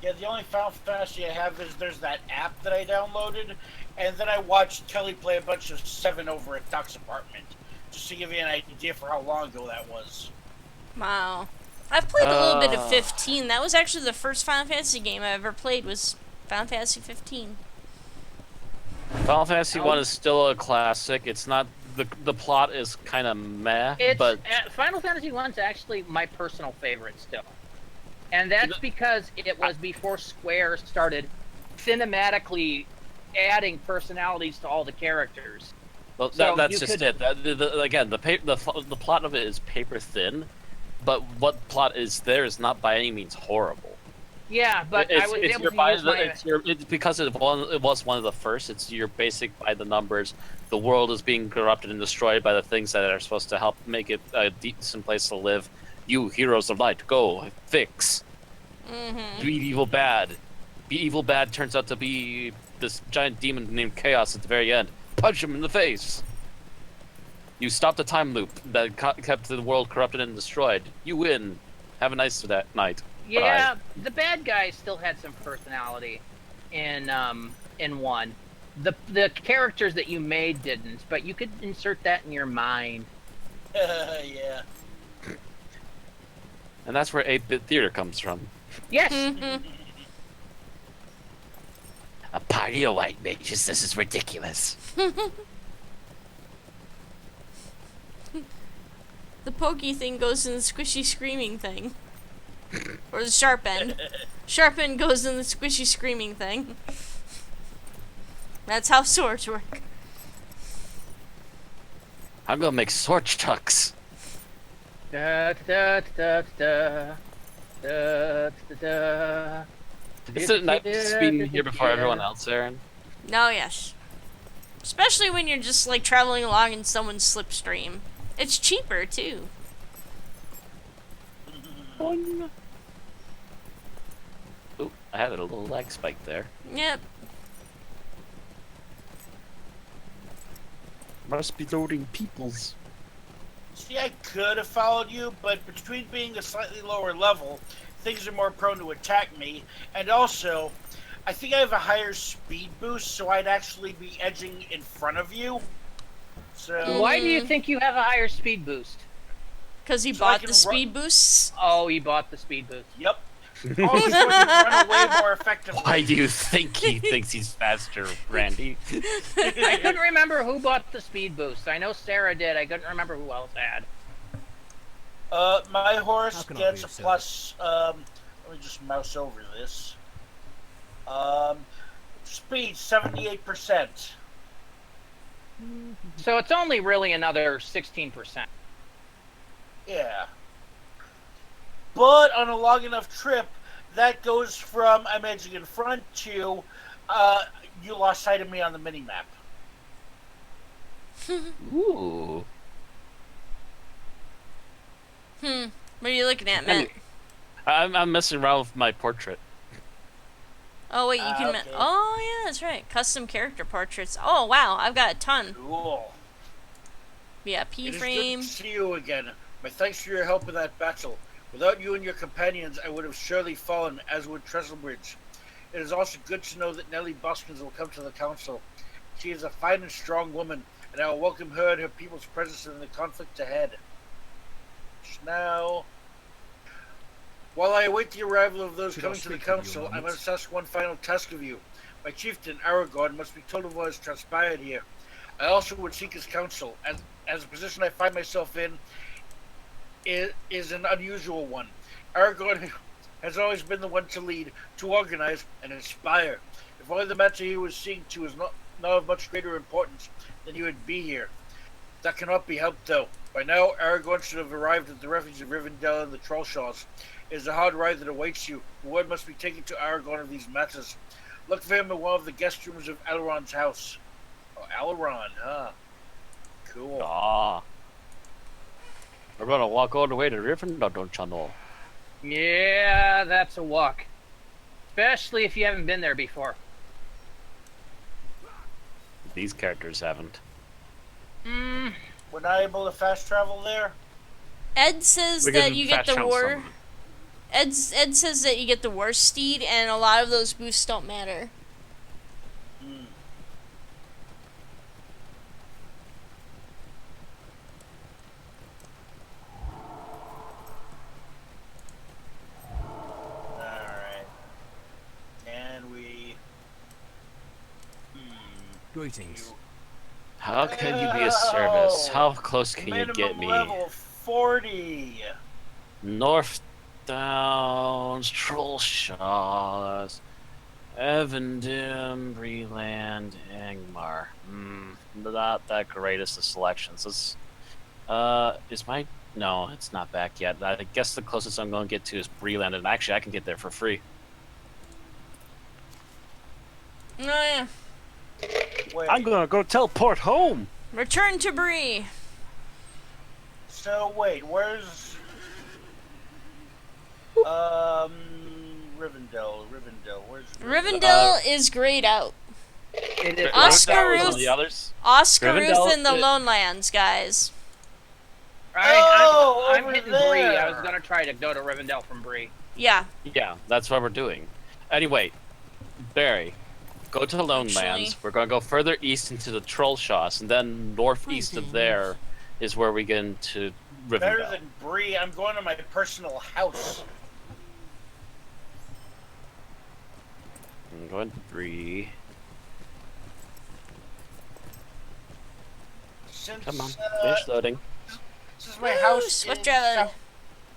Yeah, the only Final Fantasy I have is there's that app that I downloaded, and then I watched Kelly play a bunch of 7 over at Doc's apartment, just to give you an idea for how long ago that was. Wow. I've played a little bit of 15. That was actually the first Final Fantasy game I ever played was Final Fantasy 15. Final Fantasy 1 is still a classic. It's not the plot is kind of meh, but Final Fantasy 1's actually my personal favorite still. And that's because it was before Square started cinematically adding personalities to all the characters. Well, that's just it. Again, the plot of it is paper thin, but what plot is there is not by any means horrible. Yeah, but I was able to use it's because it was one of the first. It's your basic by the numbers. The world is being corrupted and destroyed by the things that are supposed to help make it a decent place to live. You, heroes of light, go fix. Mm-hmm. Be evil bad. Be evil bad turns out to be this giant demon named Chaos at the very end. Punch him in the face. You stop the time loop that kept the world corrupted and destroyed. You win. Have a nice night. Yeah, Bye. the bad guys still had some personality in 1. The characters that you made didn't, but you could insert that in your mind. Yeah. And that's where 8-bit theater comes from. Yes. A party of white mages. This is ridiculous. The pokey thing goes in the squishy screaming thing. Or the sharp end. Sharp end goes in the squishy screaming thing. That's how swords work. I'm gonna make sword chucks. Da, da, da, da, da, da, da. Is it nice being here before everyone else, Aaron? No, yes. Especially when you're just like traveling along in someone's slipstream. It's cheaper too. Ooh. I had a little lag spike there. Yep. Must be loading peoples. See, I could have followed you, but between being a slightly lower level, things are more prone to attack me, and also, I think I have a higher speed boost, so I'd actually be edging in front of you. So Why do you think you have a higher speed boost? Because he So I bought can the speed boosts. Oh, he bought the speed boost. Yep. Also, so I can run away more effectively. Why do you think he thinks he's faster, Randy? I couldn't remember who bought the speed boost. I know Sarah did. I couldn't remember who else had. My How horse can I be gets a of plus. Let me just mouse over this. Speed 78%. So it's only really another 16%. Yeah. But on a long enough trip, that goes from I'm edging in front to you lost sight of me on the mini map. Ooh. What are you looking at, Matt? I'm messing around with my portrait. Oh wait, you can. okay. Oh yeah, that's right. Custom character portraits. Oh wow, I've got a ton. Cool. Yeah, It is good P-frame. to see you again. My thanks for your help in that battle. Without you and your companions, I would have surely fallen, as would Trestlebridge. It is also good to know that Nellie Boskins will come to the council. She is a fine and strong woman, and I will welcome her and her people's presence in the conflict ahead. Now, while I await the arrival of those Should I coming to the speak with you a council, I moment? must ask one final task of you. My chieftain, Aragorn, must be told of what has transpired here. I also would seek his counsel, as the position I find myself in is an unusual one. Aragorn has always been the one to lead, to organize, and inspire. If only the matter he was seeing to is not of much greater importance, then he would be here. That cannot be helped, though. By now, Aragorn should have arrived at the refuge of Rivendell and the Trollshaws. It is a hard ride that awaits you. Word must be taken to Aragorn of these matters. Look for him in one of the guest rooms of Elrond's house. Oh, Elrond, huh? Cool. Ah. We're gonna walk all the way to Rivendell, don't you know? Yeah, that's a walk. Especially if you haven't been there before. These characters haven't. We're not able to fast travel there? Ed says We that can you get fast the travel war. some. Ed says that you get the war steed, and a lot of those boosts don't matter. Alright. And we... Greetings. How can you be a service? How close can you Minimum get me? level 40. North Downs, Trollshaws, Evendim, Breland, Angmar. Not that greatest of selections. Is my... No, it's not back yet. I guess the closest I'm going to get to is Breland, and actually I can get there for free. Oh yeah. Wait, I'm gonna go teleport home! Return to Bree. so wait, where's... Rivendell, where's Rivendell is grayed out. It is Oscar Rivendell is Ruth. on the others? Oscar Rivendell Ruth in the is- Lone Lands, guys. I'm over hitting there. Bree. I was gonna try to go to Rivendell from Bree. Yeah. Yeah, that's what we're doing. Anyway, Barry, go to the Lone Actually- Lands. We're gonna go further east into the Trollshaws, and then northeast of there is where we get into Better Rivendell. than Bree, I'm going to my personal house. I'm going to Bree. Since, Come on, finish loading. since my Woo, house Swift is traveling. South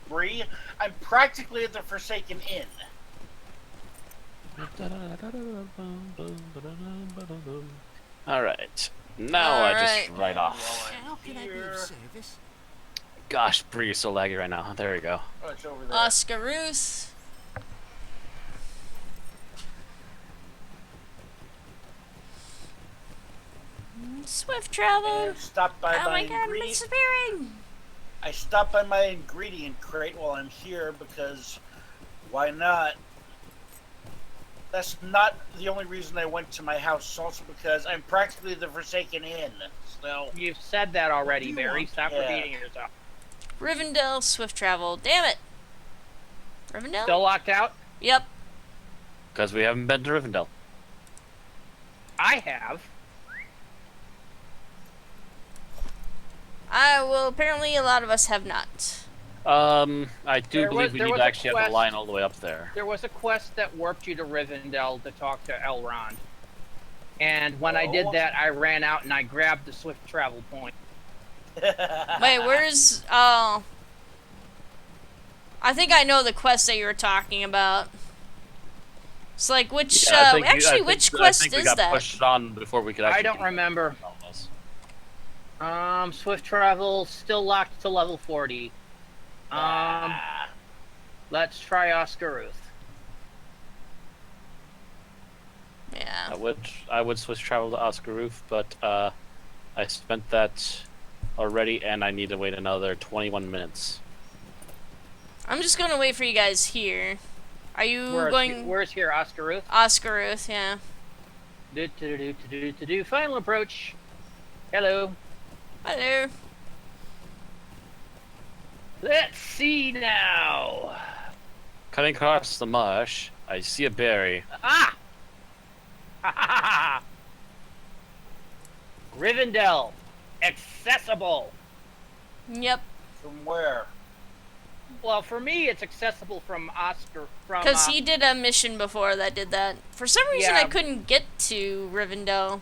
Bree, I'm practically at the Forsaken Inn. Alright. Now I just Alright. write off. How can I be Here. of service? Gosh, Bree is so laggy right now. There we go. Oh, it's over there. Oscar Ruth. Swift travel. And stop by Oh my my god, I'm ingredient. disappearing. I stopped by my ingredient crate while I'm here because why not? That's not the only reason I went to my house. It's also because I'm practically the Forsaken Inn. So You've said that already, Barry. Stop Yeah. repeating yourself. Rivendell, swift travel. Damn it. Rivendell? Still locked out? Yep. Because we haven't been to Rivendell. I have. Well, apparently a lot of us have not. I do There believe was- we there need was to a actually have the quest- line all the way up there. There was a quest that warped you to Rivendell to talk to Elrond. And when I did that, I ran out and I grabbed the swift travel point. Wait, where's... Oh. I think I know the quest that you were talking about. It's like, which... Yeah, I think you- actually, which quest I think we is got that? pushed on before we could actually... I don't do remember. that. Swift travel still locked to level 40. Let's try Oscaruth. Yeah. I would switch travel to Oscaruth, but I spent that already, and I need to wait another 21 minutes. I'm just gonna wait for you guys here. Are you going... Where's here, Oscaruth? Oscaruth, yeah. Final approach. Hello. Hello. Let's see now. Cutting across the marsh, I see a berry. Ah! Rivendell. Accessible. Yep. From where? Well, for me, it's accessible from Oscar. From Because he did a mission before that did that. For some reason, Yeah. I couldn't get to Rivendell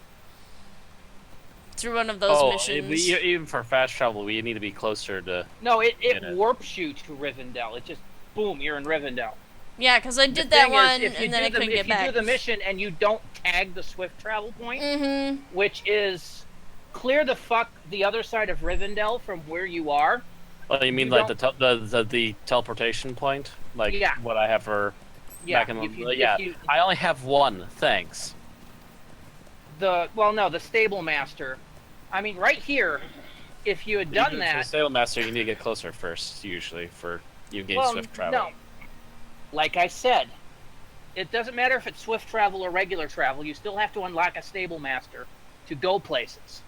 through one of those missions. Even for fast travel, we need to be closer to... No, it Get it. warps you to Rivendell. It just boom, you're in Rivendell. Yeah, because I The did that thing is, one, if you and then I do the- couldn't get If back. you do the mission and you don't tag the swift travel point, Mm-hmm. which is clear the fuck the other side of Rivendell from where you are. Oh, you mean You like the teleportation point? Like Yeah. what I have for... Yeah, back in if you, yeah. if you, I only have one, thanks. the stable master. I mean, right here, if you had done For that, Sail Master, you need to get closer first, usually, for you gain well, swift travel. no. Like I said, it doesn't matter if it's swift travel or regular travel. You still have to unlock a stable master to go places.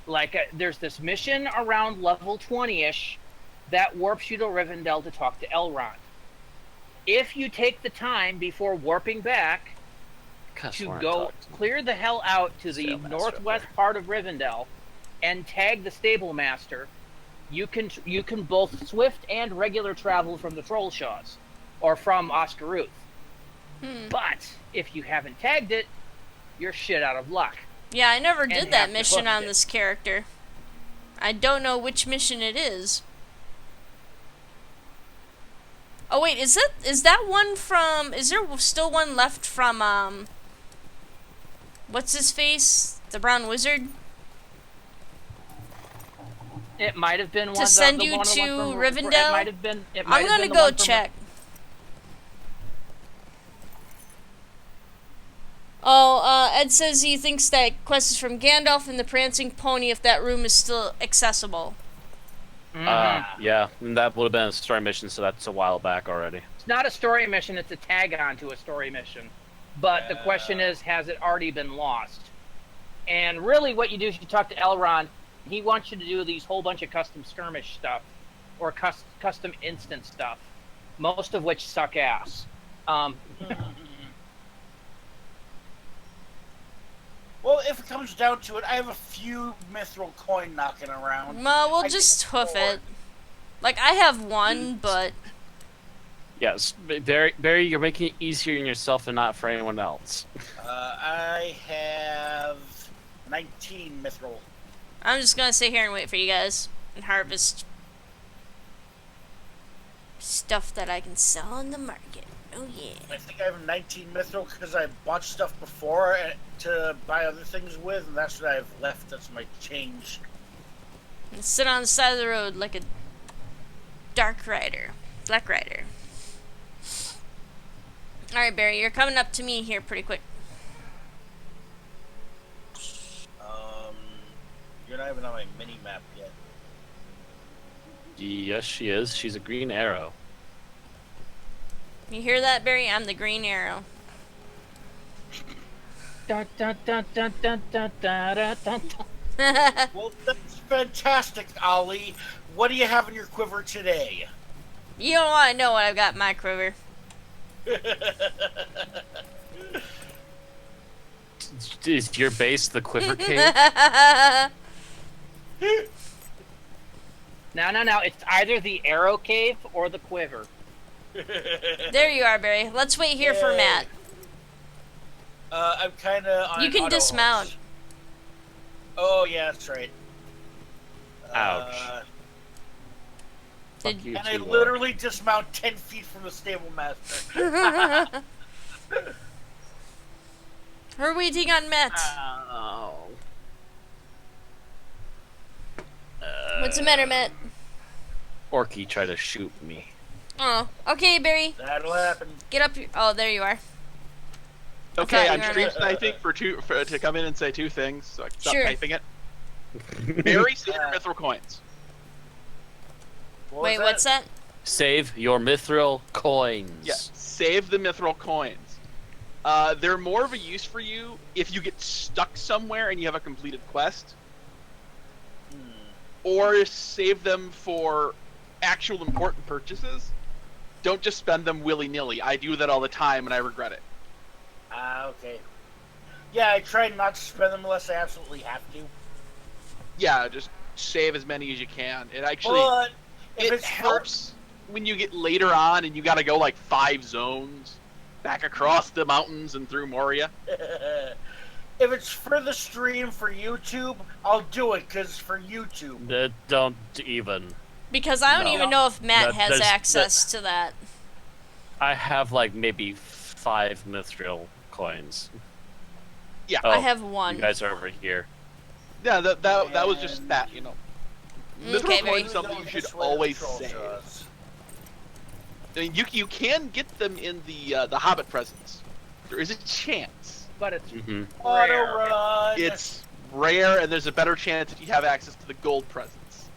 Like there's this mission around level 20-ish that warps you to Rivendell to talk to Elrond. If you take the time before warping back to go clear the hell out to the Stable master northwest there. part of Rivendell and tag the stable master, you can both swift and regular travel from the Trollshaws or from Oscaruth. But if you haven't tagged it, you're shit out of luck. Yeah, I never did have that to mission book on it. this character. I don't know which mission it is. Oh wait, is that one from... Is there still one left from, what's his face? The Brown Wizard? It might have been one send the you one to from, Rivendell? It might have been. It might I'm have gonna been the go one from- check. Oh, Ed says he thinks that quest is from Gandalf and the Prancing Pony if that room is still accessible. Yeah, and that would have been a story mission, so that's a while back already. It's not a story mission. It's a tag on to a story mission. But the question is, has it already been lost? And really, what you do is you talk to Elrond. He wants you to do these whole bunch of custom skirmish stuff, or custom instance stuff, most of which suck ass. Well, if it comes down to it, I have a few mithril coin knocking around. Well, we'll I just think hoof four. it. Like, I have one, but... Yes, Barry, you're making it easier on yourself and not for anyone else. I have 19 mithril. I'm just gonna sit here and wait for you guys and harvest stuff that I can sell on the market. Oh yeah. I think I have 19 mithril because I bought stuff before to buy other things with, and that's what I've left. That's my change. And sit on the side of the road like a dark rider, black rider. Alright, Barry, you're coming up to me here pretty quick. You're not even on my mini map yet. Yes, she is. She's a green arrow. You hear that, Barry? I'm the green arrow. Dun, dun, dun, dun, dun, dun, dun, dun, dun. Well, that's fantastic, Ollie. What do you have in your quiver today? You don't want to know what I've got in my quiver. Is your base the quiver cave? No. It's either the arrow cave or the quiver. There you are, Barry. Let's wait here for Yay. Matt. I'm kind of on You an can auto dismount. horse. Oh, yeah, that's right. Ouch. Did- Fuck you And I too, literally dismount 10 feet from the stable master. We're waiting on Matt. Ow. What's the matter, Matt? Orky tried to shoot me. Oh, okay, Barry. That'll happen. Get up. Oh, there you are. Okay, thought I'm you were- stream sniping to come in and say two things, so I can stop Sure. typing it. Barry, save your mithril coins. What was Wait, what's that? Save your mithril coins. Yeah, save the mithril coins. They're more of a use for you if you get stuck somewhere and you have a completed quest, or save them for actual important purchases. Don't just spend them willy-nilly. I do that all the time and I regret it. Okay. Yeah, I try not to spend them unless I absolutely have to. Yeah, just save as many as you can. It actually But if it it's helps when you get later on and you gotta go like 5 zones back across the mountains and through Moria. if it's for the stream for YouTube, I'll do it because for YouTube. Don't even. Because I don't No. even know if Matt That- has there's- access to that. I have like maybe 5 mithril coins. Yeah. Oh, I have you one. guys are over here. Yeah, that was just that, you know. Mithril Okay, coins very- is something you This should way to always troll save. shows. I mean, you can get them in the Hobbit presents. There is a chance. But it's Mm-hmm. Auto rare. run. It's rare, and there's a better chance if you have access to the gold presents.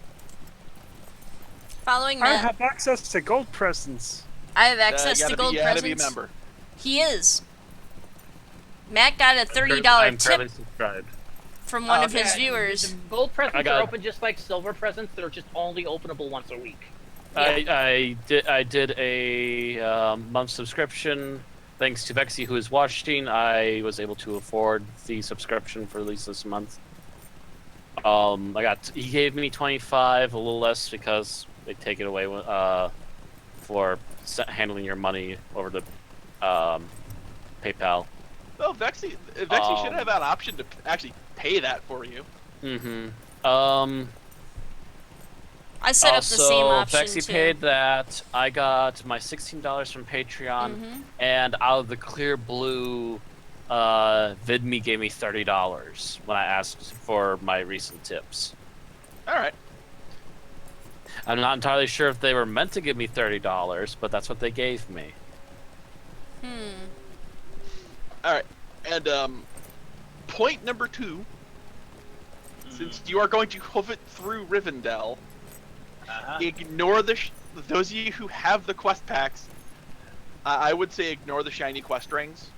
Following I Matt. have access to gold presents. I have access you to gotta gold be, you gotta presents. be a member. He is. Matt got a $30 I'm currently tip subscribed. from one of Yeah, his viewers. the gold presents I got- are open just like silver presents. They're just only openable once a week. I did a month subscription. Thanks to Vexy, who is watching, I was able to afford the subscription for at least this month. He gave me 25, a little less because they take it away for handling your money over the PayPal. Well, Vexy should have that option to actually pay that for you. Mm-hmm. I set up the same option Vexy too. paid that. I got my $16 from Patreon, and out of the clear blue, VidMe gave me $30 when I asked for my recent tips. All right. I'm not entirely sure if they were meant to give me $30, but that's what they gave me. All right. And point number 2. Since you are going to hoof it through Rivendell, ignore those of you who have the quest packs. I would say ignore the shiny quest rings.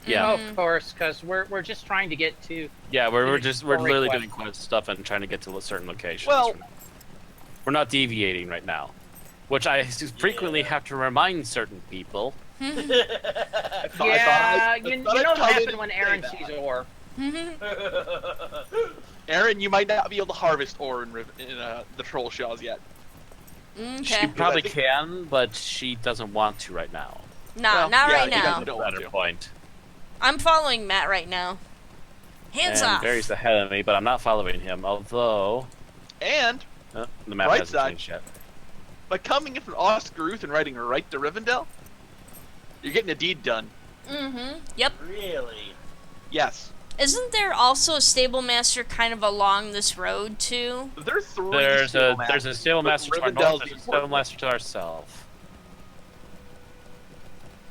Yeah. Oh, of course, because we're just trying to get to. Yeah, we're literally quest. doing quest stuff and trying to get to certain locations. Well- we're not deviating right now, which I frequently have to remind certain people. Yeah, you know what happened when Aaron sees ore. Aaron, you might not be able to harvest ore in the Troll Shaws yet. She Okay. probably I think- can, but she doesn't want to right now. No, Well, not yeah, right you now. definitely don't want Better to. point. I'm following Matt right now. Hands And off. Barry's ahead of me, but I'm not following him. Although And the map Right hasn't side. changed yet. by coming in from Oscaruth and riding right to Rivendell, you're getting a deed done. Yep. Really? Yes. Isn't there also a stable master kind of along this road too? There are 3 There's stable a stable but master to our Rivendell's north. the There's a stable important master to our south.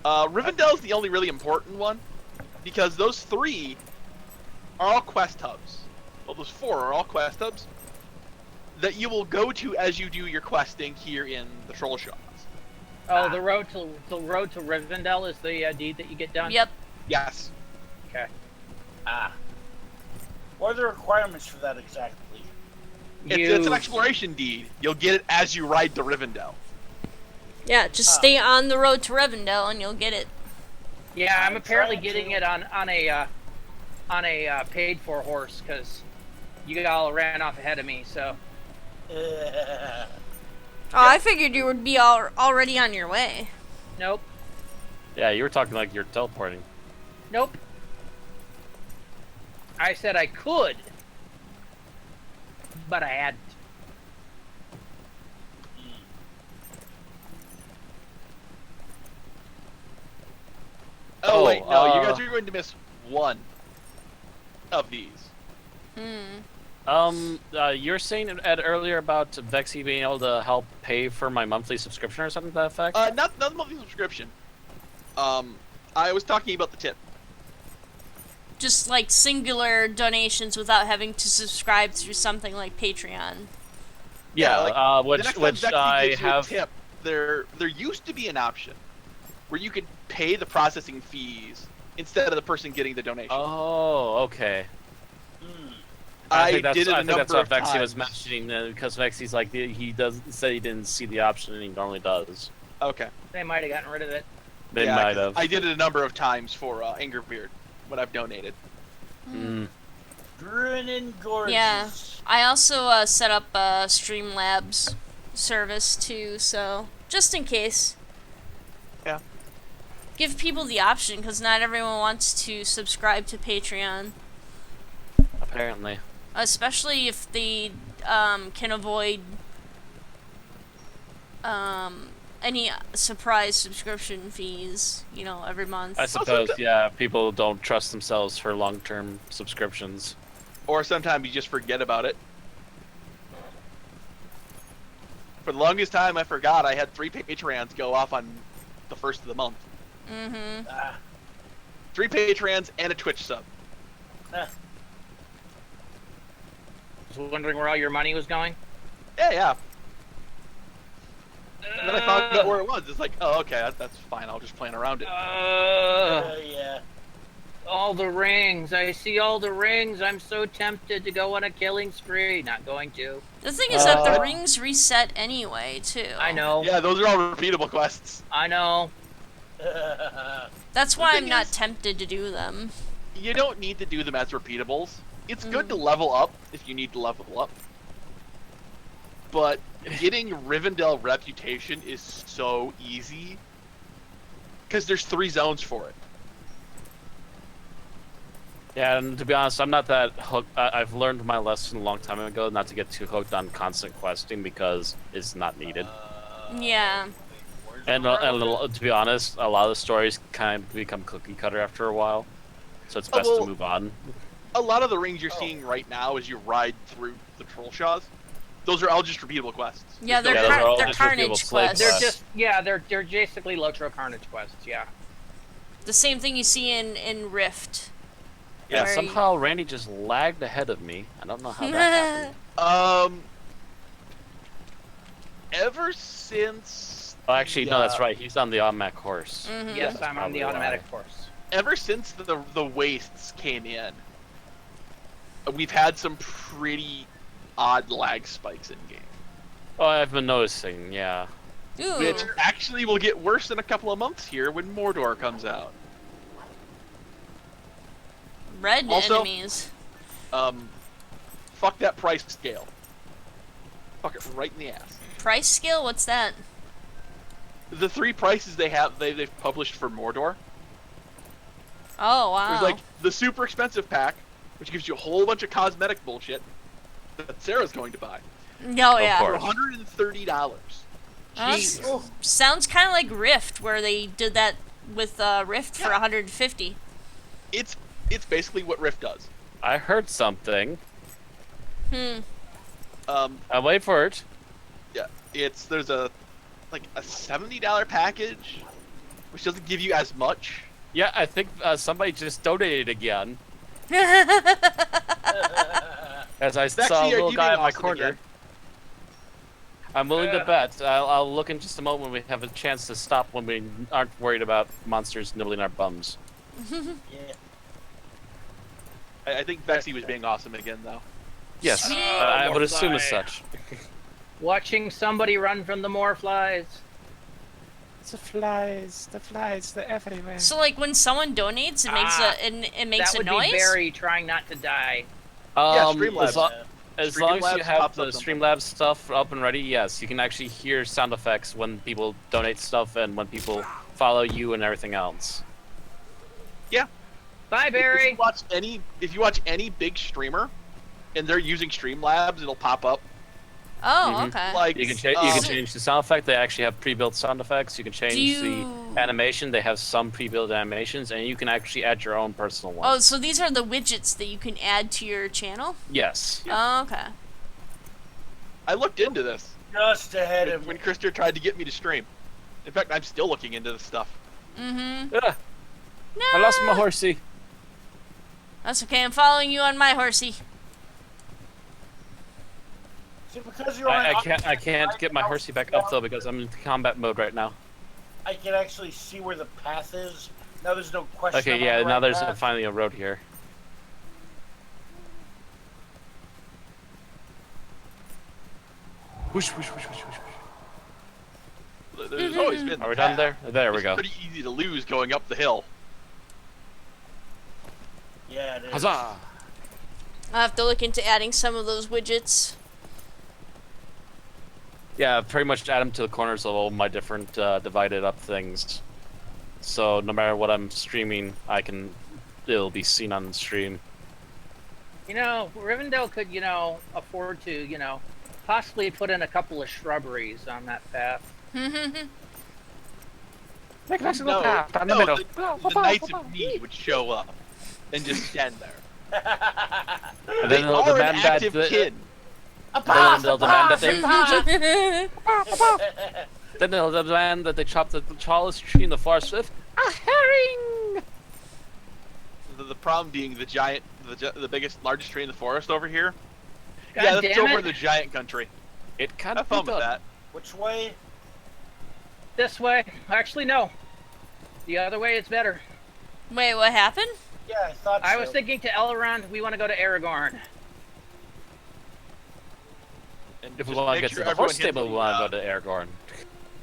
Rivendell's the only really important one, because those 3 are all quest hubs. Well, those 4 are all quest hubs that you will go to as you do your questing here in the Troll Shaws. Oh, the road to Rivendell is the deed that you get done. Yep. Yes. Okay. What are the requirements for that exactly? It's an exploration deed. You'll get it as you ride to Rivendell. Yeah, just stay on the road to Rivendell and you'll get it. Yeah, I'm apparently getting it on a paid for horse because you all ran off ahead of me. So. Oh, I figured you would be already on your way. Nope. Yeah, you were talking like you're teleporting. Nope. I said I could, but I hadn't. Oh wait, no, you guys are going to miss one of these. You're saying Ed earlier about Vexy being able to help pay for my monthly subscription or something to that effect? Not the monthly subscription. I was talking about the tip. Just like singular donations without having to subscribe through something like Patreon. Yeah, the next time which Vexy I gives you a have. tip, there used to be an option where you could pay the processing fees instead of the person getting the donation. Oh, okay. I think did it a think that's number what of Vexy was times. mentioning because Vexy's like said he didn't see the option and he normally does. Okay. They might have gotten rid of it. They Yeah, might 'cause have. I did it a number of times for Angerbeard when I've donated. Grinning gorgeous. Yeah, I also set up a Streamlabs service too, so just in case. Yeah. Give people the option, because not everyone wants to subscribe to Patreon. Apparently. Especially if they can avoid any surprise subscription fees, you know, every month. I suppose, yeah, people don't trust themselves for long-term subscriptions. Or sometimes you just forget about it. For the longest time, I forgot I had 3 Patreons go off on the first of the month. 3 Patreons and a Twitch sub. Was wondering where all your money was going? Yeah. And then I found out where it was. It's like, oh, okay, that's fine. I'll just plan around it. Yeah. All the rings. I see all the rings. I'm so tempted to go on a killing spree. Not going to. The thing is that the rings reset anyway, too. I know. Yeah, those are all repeatable quests. I know. That's why The I'm thing not is- tempted to do them. You don't need to do them as repeatables. It's good to level up if you need to level up. But getting Rivendell reputation is so easy. Because there's 3 zones for it. Yeah, and to be honest, I'm not that hooked. I've learned my lesson a long time ago not to get too hooked on constant questing because it's not needed. Yeah. And to be honest, a lot of the stories kind of become cookie cutter after a while. So it's best to move on. A lot of the rings you're seeing right now as you ride through the Trollshaws, those are all just repeatable quests. Yeah, There's they're, no- those are all they're just repeatable Carnage slave quests. They're just they're basically Lotro Carnage quests. Yeah. The same thing you see in Rift. Yeah, Where somehow Randy just lagged ahead of me. I don't know how that happened. Ever since... Oh, actually, no, that's right. He's on the automatic horse. Yes, That's I'm on the probably automatic why. horse. Ever since the wastes came in, we've had some pretty odd lag spikes in game. Oh, I've been noticing, yeah. Ooh. Which actually will get worse in a couple of months here when Mordor comes out. Red Also- enemies. Fuck that price scale. Fuck it right in the ass. Price scale? What's that? The 3 prices they've published for Mordor. Oh, wow. There's like the super expensive pack, which gives you a whole bunch of cosmetic bullshit that Sarah's going to buy. Oh, yeah. For $130. That's- sounds kind of like Rift, where they did that with Rift for 150. It's basically what Rift does. I heard something. Um, Wait for it. yeah, there's a $70 package, which doesn't give you as much. Yeah, I think somebody just donated again. As I Vexy, saw a are little you guy being in my awesome corner. again? I'm willing to bet. I'll look in just a moment when we have a chance to stop when we aren't worried about monsters nibbling our bums. Yeah. I think Vexy was being awesome again, though. Yes, Sweet. I would assume as Morfly. such. Watching somebody run from the Morflies. The flies, they're everywhere. So like when someone donates, it makes it makes That a would noise. be Barry trying not to die. Streamlabs. As long as you Streamlabs have pops the up something. Streamlabs stuff up and ready, yes, you can actually hear sound effects when people donate stuff and when people follow you and everything else. Bye, If Barry. you watch any big streamer, and they're using Streamlabs, it'll pop up. Oh, Mhm. okay. Like You can change the sound effect. They actually have pre-built sound effects. You can change the animation. They have some pre-built animations, and you can actually add your own personal one. Oh, so these are the widgets that you can add to your channel? Yes. Oh, okay. I looked into this Just ahead of when me. Krister tried to get me to stream. In fact, I'm still looking into this stuff. Mm-hmm. Ah, No. I lost my horsey. That's okay. I'm following you on my horsey. See, because you're on I can't get my horsey back up though because I'm in combat mode right now. I can actually see where the path is. Now there's no question. Okay, I'm on yeah, the now right there's path. finally a road here. Whoosh, whoosh, whoosh, whoosh, whoosh. There's always been. Are we done there? There we It's go. pretty easy to lose going up the hill. Yeah, it is. Huzzah! I'll have to look into adding some of those widgets. Yeah, pretty much add them to the corners of all my different divided up things. So no matter what I'm streaming, it'll be seen on the stream. You know, Rivendell could, afford to, possibly put in a couple of shrubberies on that path. Make a nice No, little path down the no, middle. the Knights of Need would show up and just stand there. And They then they'll are an demand that active kid. then they'll demand that they chop the tallest tree in the forest with a herring. The problem being the biggest, largest tree in the forest over here. God Yeah, that's damn over it. in the giant country. It can't Have be fun with done. that. Which way? This way. Actually, no. The other way is better. Wait, what happened? Yeah, I thought so. I was thinking to Elrond, we want to go to Aragorn. And If we just want to make get sure to the everyone horse hits stable, we the, want to go to Aragorn.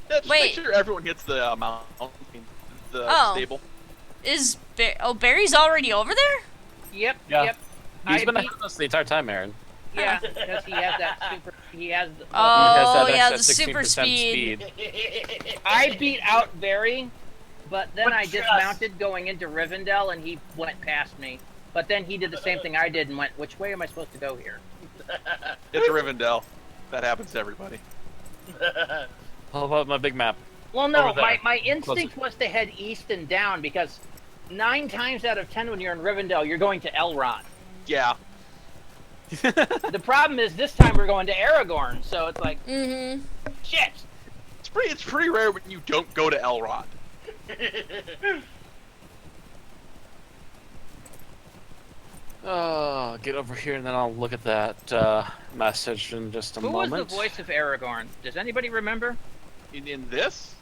Yeah, just Wait. make sure everyone hits the the Oh. stable. Barry's already over there? Yep, Yeah. yep. He's I been beat- ahead of us the entire time, Aaron. Yeah, because he has that super. He has. Oh, He has that yeah, extra the super 16% speed. I beat out Barry, but then But I just- dismounted going into Rivendell, and he went past me. But then he did the same thing I did and went, "Which way am I supposed to go here?" It's Rivendell. That happens to everybody. How about my big map? Well, no, Over there. my instinct was to head east and down because 9 times out of 10 when you're in Rivendell, you're going to Elrond. Yeah. The problem is this time we're going to Aragorn, so it's like, Mm-hmm. shit. It's pretty rare when you don't go to Elrond. Oh, get over here and then I'll look at that message in just a Who was moment. the voice of Aragorn? Does anybody remember? In this?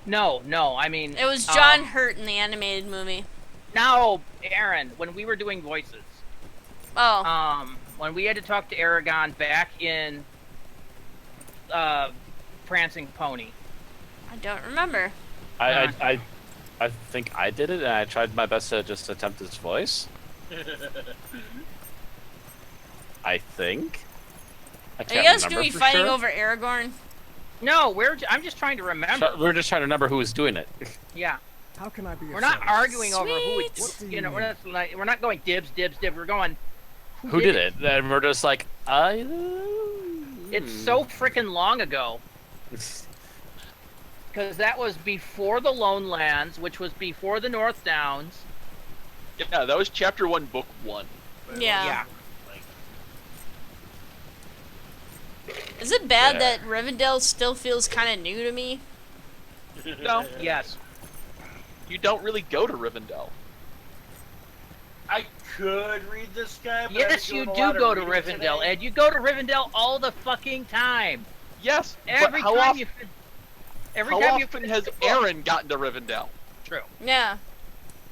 No, I mean... It was John Hurt in the animated movie. No, Aaron, when we were doing voices. Oh. When we had to talk to Aragorn back in Prancing Pony. I don't remember. I think I did it and I tried my best to just attempt his voice. I think. I Are can't you guys remember gonna be for fighting sure. over Aragorn? No, I'm just trying to remember. We're just trying to remember who was doing it. Yeah. How can I be We're of not service? arguing over who Sweet. it's, What do you we're not going dibs. We're going Who did it? And we're just like, It's so freaking long ago because that was before the Lone Lands, which was before the North Downs. Yeah, that was chapter 1, book 1. Yeah. Is it bad Yeah. that Rivendell still feels kind of new to me? No, Yes. you don't really go to Rivendell. I could read this guy, but Yes, I'm you doing a do lot of go to reading Rivendell, today. Ed. You go to Rivendell all the fucking time. Yes, Every but how time often, you. Every how time you often finish has the book. Aaron gotten to Rivendell? True. Yeah.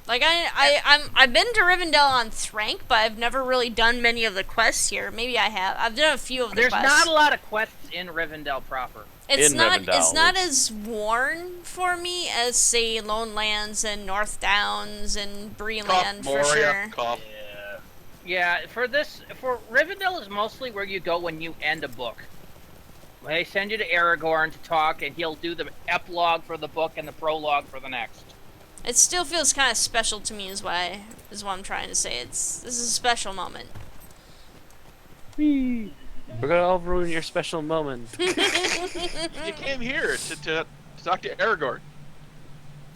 Like I've been to Rivendell on Thrank, but I've never really done many of the quests here. Maybe I have. I've done a few of the There's quests. not a lot of quests in Rivendell proper. It's in not Rivendell, as worn for me as say Lone Lands and North Downs and Breeland for sure. Cough. Yeah, for Rivendell is mostly where you go when you end a book. They send you to Aragorn to talk, and he'll do the epilogue for the book and the prologue for the next. It still feels kind of special to me, is what I'm trying to say. This is a special moment. We're gonna all ruin your special moment. You came here to talk to Aragorn.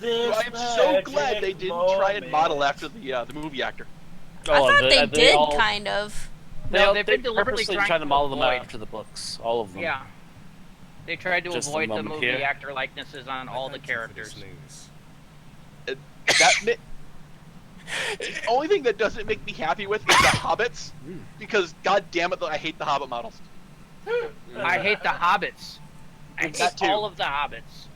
I'm so glad they didn't try and model after the movie actor. I thought they did all, kind of. No, they've been been deliberately purposely trying to model them after the books, all of them. Yeah. They tried to Just a avoid the moment movie here. actor likenesses on all the characters. The only thing that doesn't make me happy with is the hobbits, because god damn it, I hate the hobbit models. I hate the hobbits. I hate That too. all of the hobbits.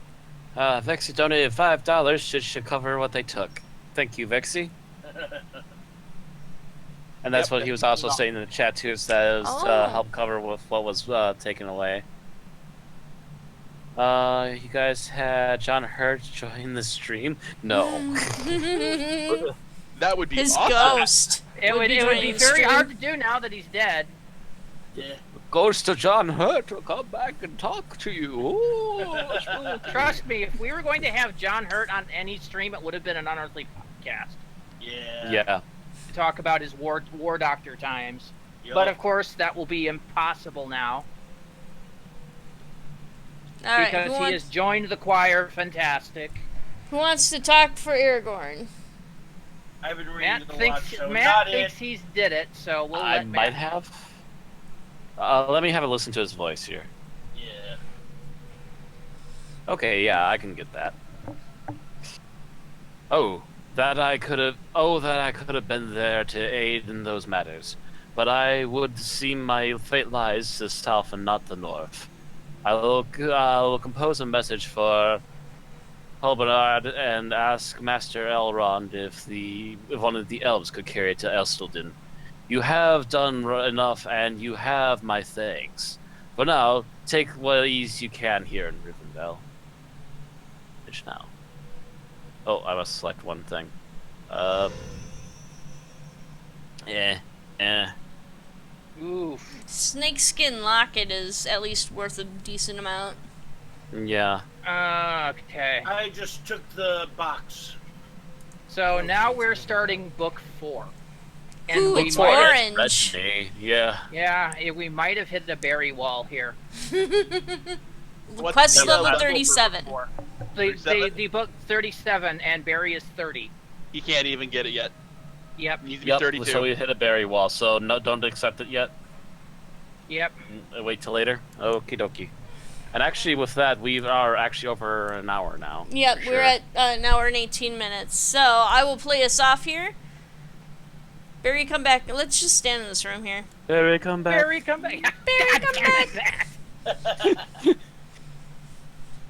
Vexy donated $5. Should cover what they took. Thank you, Vexy. And that's what he was also saying in the chat too. That it was help cover with what was taken away. You guys had John Hurt join the stream? No. That would be His awesome. ghost. It would be joining the very stream. hard to do now that he's dead. Yeah. Ghost of John Hurt will come back and talk to you. Ooh, Trust me, if we were going to have John Hurt on any stream, it would have been an Unearthly podcast Yeah. yeah. to talk about his war doctor times. Yup. But of course, that will be impossible now All right, because he has joined the choir. Fantastic. who wants to talk for Aragorn? I've been reading Matt a thinks lot, so Matt not thinks it. he's did it, so we'll I let might Matt. have. Let me have a listen to his voice here. Yeah. Okay, yeah, I can get that. That I could have been there to aid in those matters, but I would see my fate lies to the south and not the north. I will compose a message for Halbernard and ask Master Elrond if one of the elves could carry it to Elstildon. You have done enough, and you have my thanks. For now, take what ease you can here in Rivendell. Finish now. Oh, I must select one thing. Oof. Snakeskin locket is at least worth a decent amount. Yeah. Okay. I just took the box. So now we're starting book 4. Ooh, we it's might have- orange. Yeah. Yeah, we might have hit the berry wall here. What's Quest the level level 37. The book 37 and Barry is 30. He can't even get it yet. Yep. He needs to be Yep. 32. So we hit a berry wall. So no, don't accept it yet. Yep. Wait till later. Okie dokie. And actually, with that, we are actually over an hour now. Yep, for we're sure. at an hour and 18 minutes. So I will play us off here. Barry, come back. Let's just stand in this room here. Barry, come back. Barry, come back. Barry, come back.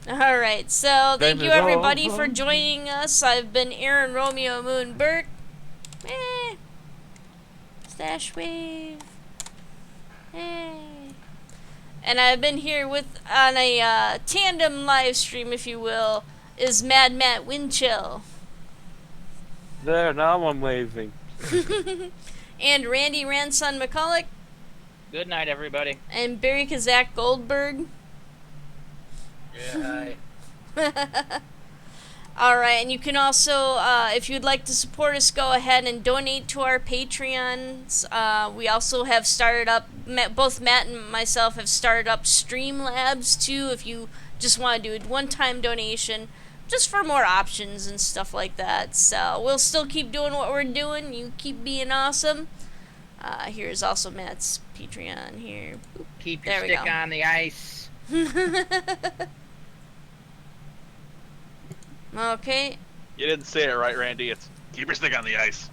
Alright, so thank you everybody for joining us. I've been Aaron Romeo Moon Burke. Stash Wave. And I've been here with, on a tandem live stream, if you will, is Mad Matt Windchill. There, now I'm waving. And Randy Ranson McCulloch. Good night, everybody. And Barry Kazak Goldberg. Yeah. Hi. Alright, and you can also, if you'd like to support us, go ahead and donate to our Patreons. We also have started up, both Matt and myself have started up Streamlabs too, if you just want to do a one-time donation, just for more options and stuff like that. So we'll still keep doing what we're doing. You keep being awesome. Here's also Matt's Patreon here. Keep your There we stick go. on the ice. Okay. You didn't say it right, Randy. It's keep your stick on the ice.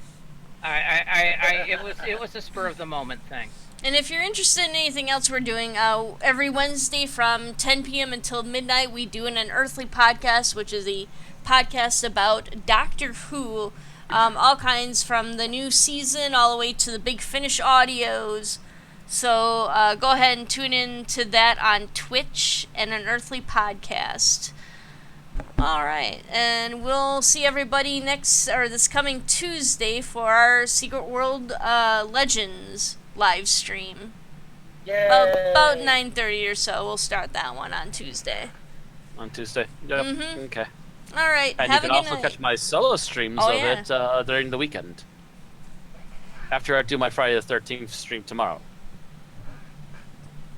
It was a spur of the moment thing. And if you're interested in anything else we're doing, every Wednesday from 10 p.m. until midnight, we do an Unearthly podcast, which is a podcast about Doctor Who. all kinds from the new season all the way to the Big Finish audios. So go ahead and tune in to that on Twitch and Unearthly Podcast. All right, and we'll see everybody this coming Tuesday for our Secret World Legends live stream. About 9:30 or so. We'll start that one on Tuesday. On Tuesday. Yep. Mhm. Okay. All right. And have you a can good also night. catch my solo streams Oh, of yeah. it during the weekend. After I do my Friday the 13th stream tomorrow.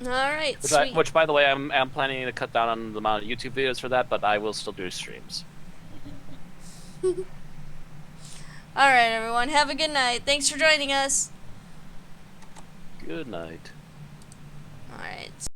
All right. Which, Sweet. by the way, I'm planning to cut down on the amount of YouTube videos for that, but I will still do streams. All right, everyone. Have a good night. Thanks for joining us. Good night.